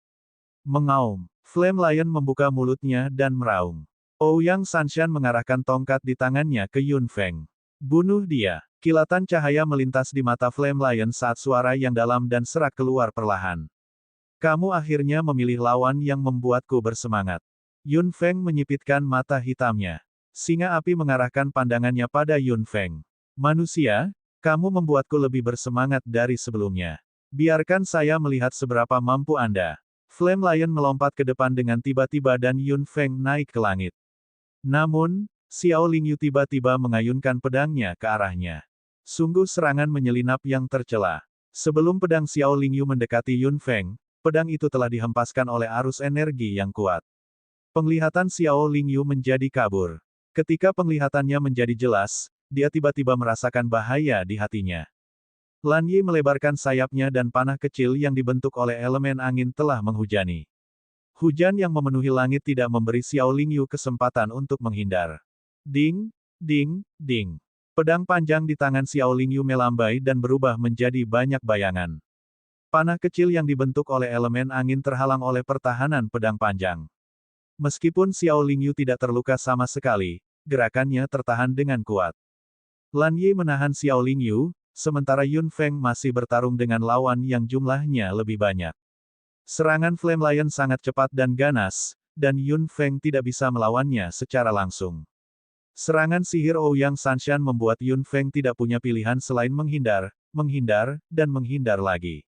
Mengaum. Flame Lion membuka mulutnya dan meraung. Ouyang Sanshan mengarahkan tongkat di tangannya ke Yun Feng. Bunuh dia. Kilatan cahaya melintas di mata Flame Lion saat suara yang dalam dan serak keluar perlahan. Kamu akhirnya memilih lawan yang membuatku bersemangat. Yun Feng menyipitkan mata hitamnya. Singa api mengarahkan pandangannya pada Yun Feng. Manusia, kamu membuatku lebih bersemangat dari sebelumnya. Biarkan saya melihat seberapa mampu Anda. Flame Lion melompat ke depan dengan tiba-tiba dan Yun Feng naik ke langit. Namun, Xiao Lingyu tiba-tiba mengayunkan pedangnya ke arahnya. Sungguh serangan menyelinap yang tercela. Sebelum pedang Xiao Lingyu mendekati Yun Feng, pedang itu telah dihempaskan oleh arus energi yang kuat. Penglihatan Xiao Lingyu menjadi kabur. Ketika penglihatannya menjadi jelas, dia tiba-tiba merasakan bahaya di hatinya. Lan Yi melebarkan sayapnya dan panah kecil yang dibentuk oleh elemen angin telah menghujani. Hujan yang memenuhi langit tidak memberi Xiao Lingyu kesempatan untuk menghindar. Ding, ding, ding. Pedang panjang di tangan Xiao Lingyu melambai dan berubah menjadi banyak bayangan. Panah kecil yang dibentuk oleh elemen angin terhalang oleh pertahanan pedang panjang. Meskipun Xiao Lingyu tidak terluka sama sekali, gerakannya tertahan dengan kuat. Lan Yi menahan Xiao Lingyu, sementara Yun Feng masih bertarung dengan lawan yang jumlahnya lebih banyak. Serangan Flame Lion sangat cepat dan ganas, dan Yun Feng tidak bisa melawannya secara langsung. Serangan sihir Ouyang Sanshan membuat Yun Feng tidak punya pilihan selain menghindar, dan menghindar lagi.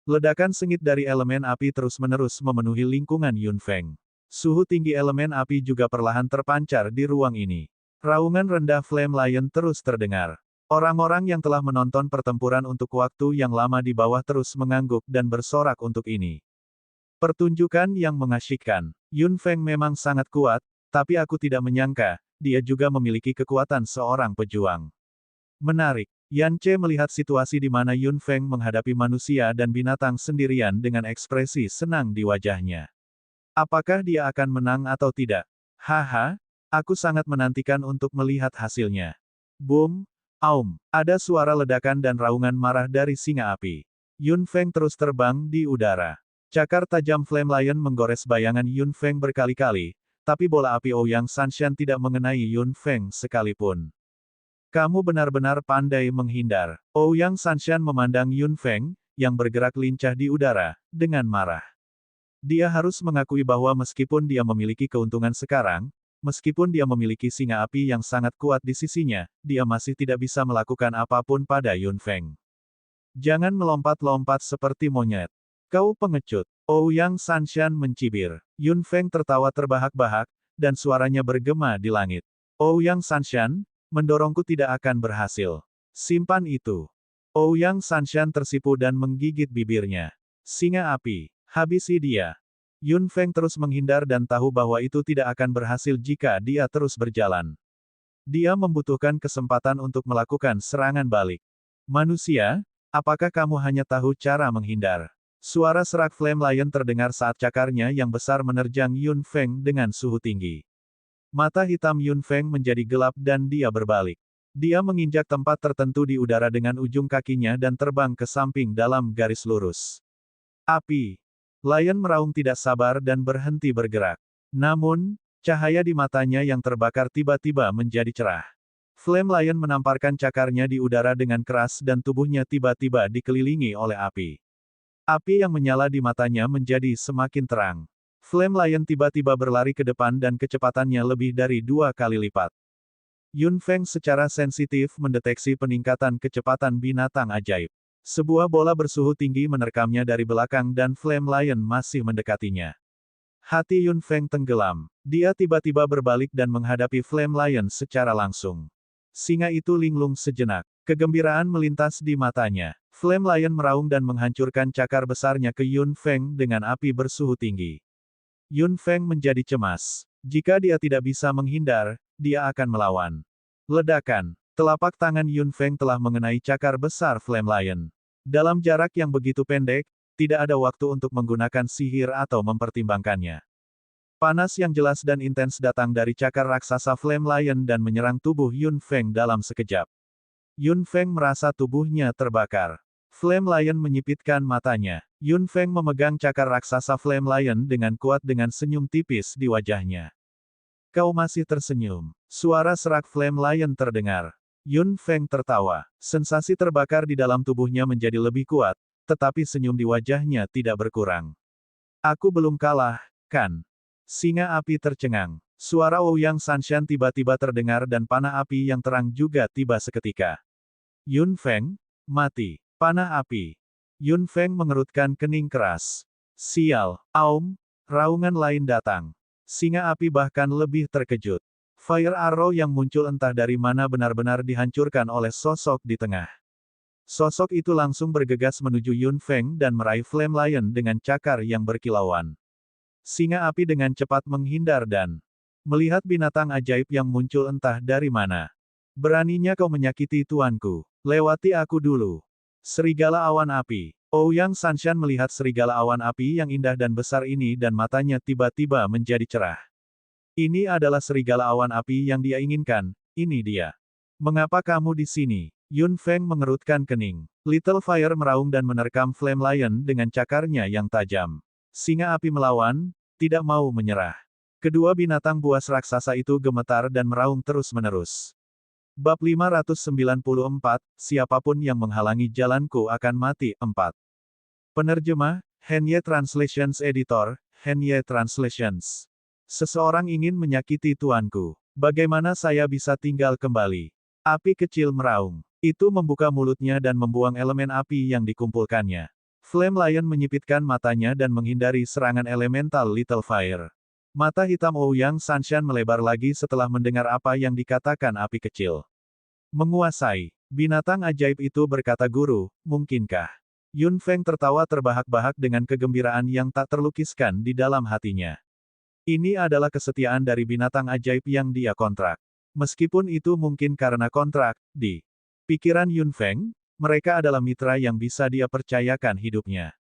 Ledakan sengit dari elemen api terus-menerus memenuhi lingkungan Yun Feng. Suhu tinggi elemen api juga perlahan terpancar di ruang ini. Raungan rendah Flame Lion terus terdengar. Orang-orang yang telah menonton pertempuran untuk waktu yang lama di bawah terus mengangguk dan bersorak untuk ini. Pertunjukan yang mengasyikkan. Yun Feng memang sangat kuat, tapi aku tidak menyangka, dia juga memiliki kekuatan seorang pejuang. Menarik. Yan Ce melihat situasi di mana Yun Feng menghadapi manusia dan binatang sendirian dengan ekspresi senang di wajahnya. Apakah dia akan menang atau tidak? Haha, aku sangat menantikan untuk melihat hasilnya. Boom, aum, ada suara ledakan dan raungan marah dari singa api. Yun Feng terus terbang di udara. Cakar tajam Flame Lion menggores bayangan Yun Feng berkali-kali, tapi bola api Ouyang Sanshan tidak mengenai Yun Feng sekalipun. Kamu benar-benar pandai menghindar. Ouyang Sanshan memandang Yun Feng, yang bergerak lincah di udara, dengan marah. Dia harus mengakui bahwa meskipun dia memiliki keuntungan sekarang, meskipun dia memiliki singa api yang sangat kuat di sisinya, dia masih tidak bisa melakukan apapun pada Yun Feng. Jangan melompat-lompat seperti monyet. Kau pengecut. Ouyang Sanshan mencibir. Yun Feng tertawa terbahak-bahak, dan suaranya bergema di langit. Ouyang Sanshan, mendorongku tidak akan berhasil. Simpan itu. Ouyang Sanshan tersipu dan menggigit bibirnya. Singa api. Habisi dia. Yun Feng terus menghindar dan tahu bahwa itu tidak akan berhasil jika dia terus berjalan. Dia membutuhkan kesempatan untuk melakukan serangan balik. Manusia, apakah kamu hanya tahu cara menghindar? Suara serak Flame Lion terdengar saat cakarnya yang besar menerjang Yun Feng dengan suhu tinggi. Mata hitam Yun Feng menjadi gelap dan dia berbalik. Dia menginjak tempat tertentu di udara dengan ujung kakinya dan terbang ke samping dalam garis lurus. Api. Lion meraung tidak sabar dan berhenti bergerak. Namun, cahaya di matanya yang terbakar tiba-tiba menjadi cerah. Flame Lion menamparkan cakarnya di udara dengan keras dan tubuhnya tiba-tiba dikelilingi oleh api. Api yang menyala di matanya menjadi semakin terang. Flame Lion tiba-tiba berlari ke depan dan kecepatannya lebih dari 2 kali lipat. Yun Feng secara sensitif mendeteksi peningkatan kecepatan binatang ajaib. Sebuah bola bersuhu tinggi menerkamnya dari belakang dan Flame Lion masih mendekatinya. Hati Yun Feng tenggelam. Dia tiba-tiba berbalik dan menghadapi Flame Lion secara langsung. Singa itu linglung sejenak. Kegembiraan melintas di matanya. Flame Lion meraung dan menghancurkan cakar besarnya ke Yun Feng dengan api bersuhu tinggi. Yun Feng menjadi cemas. Jika dia tidak bisa menghindar, dia akan melawan. Ledakan. Telapak tangan Yun Feng telah mengenai cakar besar Flame Lion. Dalam jarak yang begitu pendek, tidak ada waktu untuk menggunakan sihir atau mempertimbangkannya. Panas yang jelas dan intens datang dari cakar raksasa Flame Lion dan menyerang tubuh Yun Feng dalam sekejap. Yun Feng merasa tubuhnya terbakar. Flame Lion menyipitkan matanya. Yun Feng memegang cakar raksasa Flame Lion dengan kuat dengan senyum tipis di wajahnya. Kau masih tersenyum. Suara serak Flame Lion terdengar. Yun Feng tertawa. Sensasi terbakar di dalam tubuhnya menjadi lebih kuat, tetapi senyum di wajahnya tidak berkurang. Aku belum kalah, kan? Singa api tercengang. Suara Ouyang Sanshan tiba-tiba terdengar dan panah api yang terang juga tiba seketika. Yun Feng, mati. Panah api. Yun Feng mengerutkan kening keras. Sial, aum, raungan lain datang. Singa api bahkan lebih terkejut. Fire Arrow yang muncul entah dari mana benar-benar dihancurkan oleh sosok di tengah. Sosok itu langsung bergegas menuju Yun Feng dan meraih Flame Lion dengan cakar yang berkilauan. Singa api dengan cepat menghindar dan melihat binatang ajaib yang muncul entah dari mana. Beraninya kau menyakiti tuanku. Lewati aku dulu. Serigala awan api. Ouyang Sanshan melihat serigala awan api yang indah dan besar ini dan matanya tiba-tiba menjadi cerah. Ini adalah serigala awan api yang dia inginkan, ini dia. Mengapa kamu di sini? Yun Feng mengerutkan kening. Little Fire meraung dan menerkam Flame Lion dengan cakarnya yang tajam. Singa api melawan, tidak mau menyerah. Kedua binatang buas raksasa itu gemetar dan meraung terus-menerus. Bab 594, siapapun yang menghalangi jalanku akan mati. 4. Penerjemah, Henye Translations Editor, Henye Translations. Seseorang ingin menyakiti tuanku. Bagaimana saya bisa tinggal kembali? Api kecil meraung. Itu membuka mulutnya dan membuang elemen api yang dikumpulkannya. Flame Lion menyipitkan matanya dan menghindari serangan elemental Little Fire. Mata hitam Ouyang Sanshan melebar lagi setelah mendengar apa yang dikatakan api kecil. Menguasai. Binatang ajaib itu berkata guru, mungkinkah? Yun Feng tertawa terbahak-bahak dengan kegembiraan yang tak terlukiskan di dalam hatinya. Ini adalah kesetiaan dari binatang ajaib yang dia kontrak. Meskipun itu mungkin karena kontrak, di pikiran Yun Feng, mereka adalah mitra yang bisa dia percayakan hidupnya.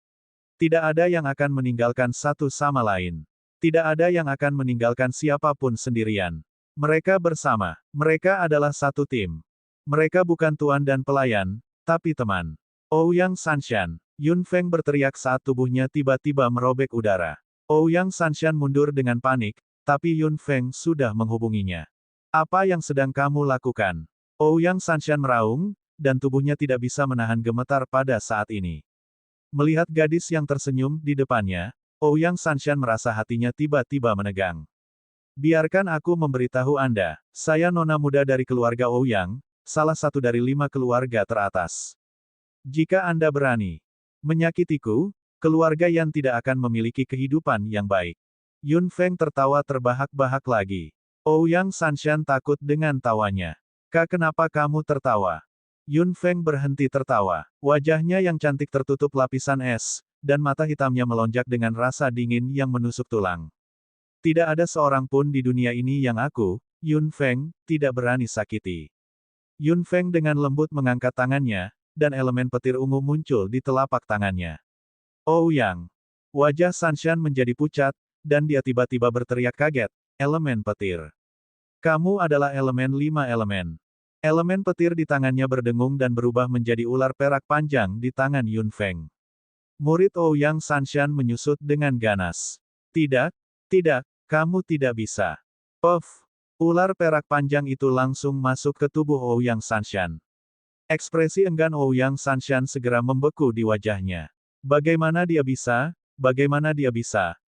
Tidak ada yang akan meninggalkan satu sama lain. Tidak ada yang akan meninggalkan siapapun sendirian. Mereka bersama. Mereka adalah satu tim. Mereka bukan tuan dan pelayan, tapi teman. Ouyang Sanshan. Yun Feng berteriak saat tubuhnya tiba-tiba merobek udara. Ouyang Sanshan mundur dengan panik, tapi Yun Feng sudah menghubunginya. Apa yang sedang kamu lakukan? Ouyang Sanshan meraung, dan tubuhnya tidak bisa menahan gemetar pada saat ini. Melihat gadis yang tersenyum di depannya, Ouyang Sanshan merasa hatinya tiba-tiba menegang. Biarkan aku memberitahu Anda, saya nona muda dari keluarga Ouyang, salah satu dari 5 keluarga teratas. Jika Anda berani menyakitiku, keluarga Yan tidak akan memiliki kehidupan yang baik. Yun Feng tertawa terbahak-bahak lagi. Ouyang Sanshan takut dengan tawanya. Kak, kenapa kamu tertawa? Yun Feng berhenti tertawa. Wajahnya yang cantik tertutup lapisan es, dan mata hitamnya melonjak dengan rasa dingin yang menusuk tulang. Tidak ada seorang pun di dunia ini yang aku, Yun Feng, tidak berani sakiti. Yun Feng dengan lembut mengangkat tangannya, dan elemen petir ungu muncul di telapak tangannya. Ouyang. Wajah Sanshan menjadi pucat, dan dia tiba-tiba berteriak kaget, elemen petir. Kamu adalah elemen 5 elemen. Elemen petir di tangannya berdengung dan berubah menjadi ular perak panjang di tangan Yun Feng. Murid Ouyang Sanshan menyusut dengan ganas. Tidak, tidak, kamu tidak bisa. Puff. Ular perak panjang itu langsung masuk ke tubuh Ouyang Sanshan. Ekspresi enggan Ouyang Sanshan segera membeku di wajahnya. Bagaimana dia bisa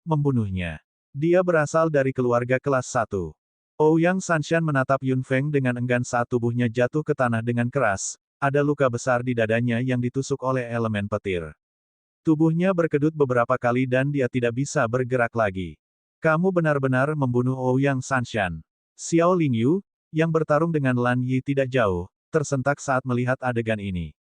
membunuhnya? Dia berasal dari keluarga kelas 1. Ouyang Sanshan menatap Yun Feng dengan enggan saat tubuhnya jatuh ke tanah dengan keras. Ada luka besar di dadanya yang ditusuk oleh elemen petir. Tubuhnya berkedut beberapa kali dan dia tidak bisa bergerak lagi. Kamu benar-benar membunuh Ouyang Sanshan. Xiao Lingyu, yang bertarung dengan Lan Yi tidak jauh, tersentak saat melihat adegan ini.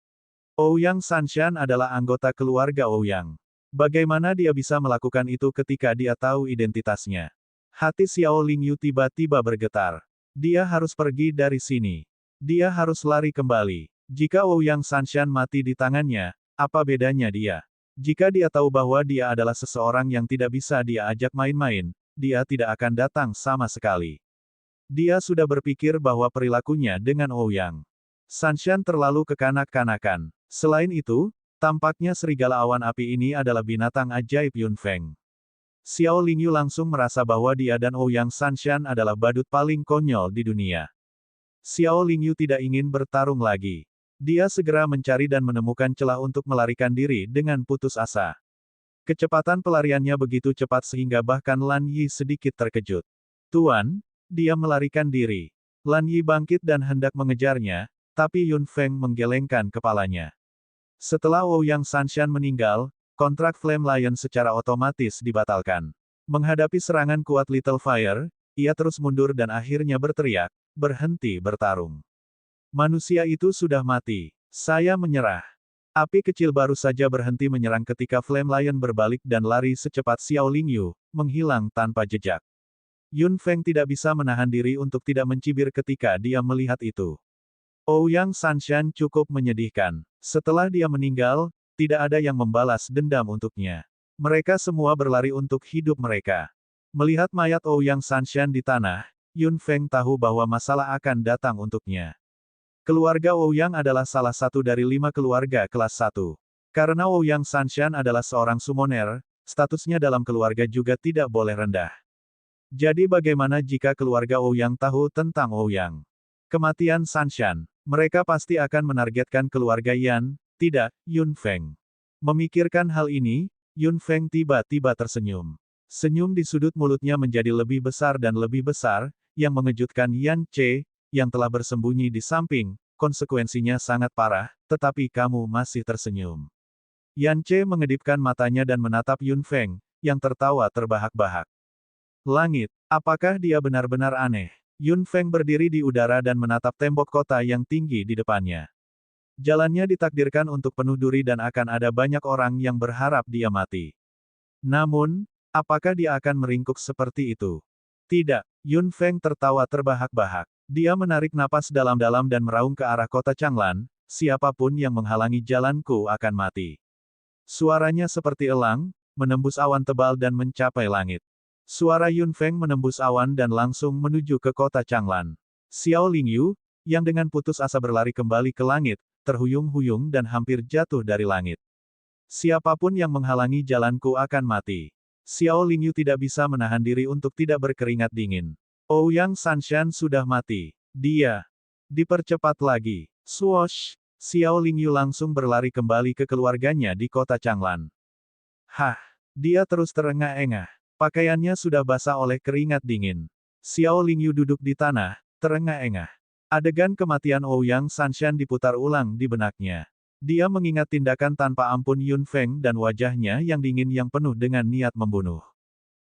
Ouyang Sanshan adalah anggota keluarga Ouyang. Bagaimana dia bisa melakukan itu ketika dia tahu identitasnya? Hati Xiao Lingyu tiba-tiba bergetar. Dia harus pergi dari sini. Dia harus lari kembali. Jika Ouyang Sanshan mati di tangannya, apa bedanya dia? Jika dia tahu bahwa dia adalah seseorang yang tidak bisa dia ajak main-main, dia tidak akan datang sama sekali. Dia sudah berpikir bahwa perilakunya dengan Ouyang Sanshan terlalu kekanak-kanakan. Selain itu, tampaknya serigala awan api ini adalah binatang ajaib Yun Feng. Xiao Lingyu langsung merasa bahwa dia dan Ouyang Sanshan adalah badut paling konyol di dunia. Xiao Lingyu tidak ingin bertarung lagi. Dia segera mencari dan menemukan celah untuk melarikan diri dengan putus asa. Kecepatan pelariannya begitu cepat sehingga bahkan Lan Yi sedikit terkejut. Tuan, dia melarikan diri. Lan Yi bangkit dan hendak mengejarnya, tapi Yun Feng menggelengkan kepalanya. Setelah Ouyang Sanshan meninggal, kontrak Flame Lion secara otomatis dibatalkan. Menghadapi serangan kuat Little Fire, ia terus mundur dan akhirnya berteriak, berhenti bertarung. Manusia itu sudah mati. Saya menyerah. Api kecil baru saja berhenti menyerang ketika Flame Lion berbalik dan lari secepat Xiao Lingyu, menghilang tanpa jejak. Yun Feng tidak bisa menahan diri untuk tidak mencibir ketika dia melihat itu. Ouyang Sanshan cukup menyedihkan. Setelah dia meninggal, tidak ada yang membalas dendam untuknya. Mereka semua berlari untuk hidup mereka. Melihat mayat Ouyang Sanshan di tanah, Yun Feng tahu bahwa masalah akan datang untuknya. Keluarga Ouyang adalah salah satu dari 5 keluarga kelas 1. Karena Ouyang Sanshan adalah seorang summoner, statusnya dalam keluarga juga tidak boleh rendah. Jadi bagaimana jika keluarga Ouyang tahu tentang Ouyang kematian Sanshan? Mereka pasti akan menargetkan keluarga Yan, tidak, Yun Feng. Memikirkan hal ini, Yun Feng tiba-tiba tersenyum. Senyum di sudut mulutnya menjadi lebih besar dan lebih besar, yang mengejutkan Yan Che, yang telah bersembunyi di samping, konsekuensinya sangat parah, tetapi kamu masih tersenyum. Yan Che mengedipkan matanya dan menatap Yun Feng, yang tertawa terbahak-bahak. Langit, apakah dia benar-benar aneh? Yun Feng berdiri di udara dan menatap tembok kota yang tinggi di depannya. Jalannya ditakdirkan untuk penuh duri dan akan ada banyak orang yang berharap dia mati. Namun, apakah dia akan meringkuk seperti itu? Tidak, Yun Feng tertawa terbahak-bahak. Dia menarik napas dalam-dalam dan meraung ke arah kota Changlan, siapapun yang menghalangi jalanku akan mati. Suaranya seperti elang, menembus awan tebal dan mencapai langit. Suara Yun Feng menembus awan dan langsung menuju ke kota Changlan. Xiao Lingyu, yang dengan putus asa berlari kembali ke langit, terhuyung-huyung dan hampir jatuh dari langit. Siapapun yang menghalangi jalanku akan mati. Xiao Lingyu tidak bisa menahan diri untuk tidak berkeringat dingin. Ouyang Sanshan sudah mati. Dia dipercepat lagi. Swoosh! Xiao Lingyu langsung berlari kembali ke keluarganya di kota Changlan. Hah! Dia terus terengah-engah. Pakaiannya sudah basah oleh keringat dingin. Xiao Lingyu duduk di tanah, terengah-engah. Adegan kematian Ouyang Sanshan diputar ulang di benaknya. Dia mengingat tindakan tanpa ampun Yun Feng dan wajahnya yang dingin yang penuh dengan niat membunuh.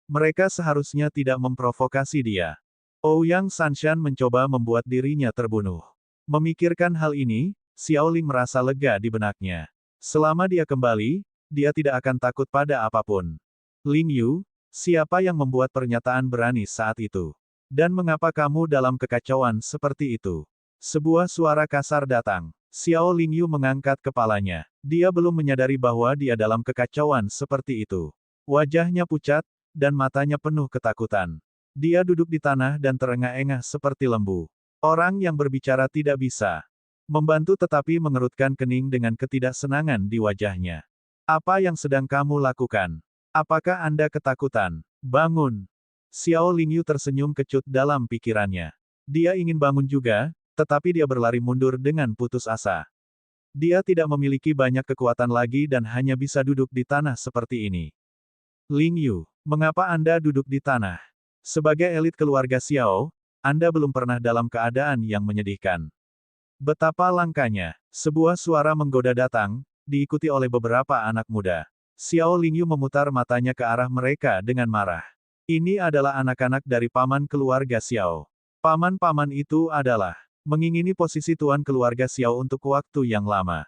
Mereka seharusnya tidak memprovokasi dia. Ouyang Sanshan mencoba membuat dirinya terbunuh. Memikirkan hal ini, Xiao Ling merasa lega di benaknya. Selama dia kembali, dia tidak akan takut pada apapun. Ling Yu, siapa yang membuat pernyataan berani saat itu? Dan mengapa kamu dalam kekacauan seperti itu? Sebuah suara kasar datang. Xiao Lingyu mengangkat kepalanya. Dia belum menyadari bahwa dia dalam kekacauan seperti itu. Wajahnya pucat, dan matanya penuh ketakutan. Dia duduk di tanah dan terengah-engah seperti lembu. Orang yang berbicara tidak bisa membantu tetapi mengerutkan kening dengan ketidaksenangan di wajahnya. Apa yang sedang kamu lakukan? Apakah Anda ketakutan? Bangun! Xiao Lingyu tersenyum kecut dalam pikirannya. Dia ingin bangun juga, tetapi dia berlari mundur dengan putus asa. Dia tidak memiliki banyak kekuatan lagi dan hanya bisa duduk di tanah seperti ini. Ling Yu, mengapa Anda duduk di tanah? Sebagai elit keluarga Xiao, Anda belum pernah dalam keadaan yang menyedihkan. Betapa langkanya. Sebuah suara menggoda datang, diikuti oleh beberapa anak muda. Xiao Lingyu memutar matanya ke arah mereka dengan marah. Ini adalah anak-anak dari paman keluarga Xiao. Paman-paman itu adalah mengingini posisi tuan keluarga Xiao untuk waktu yang lama.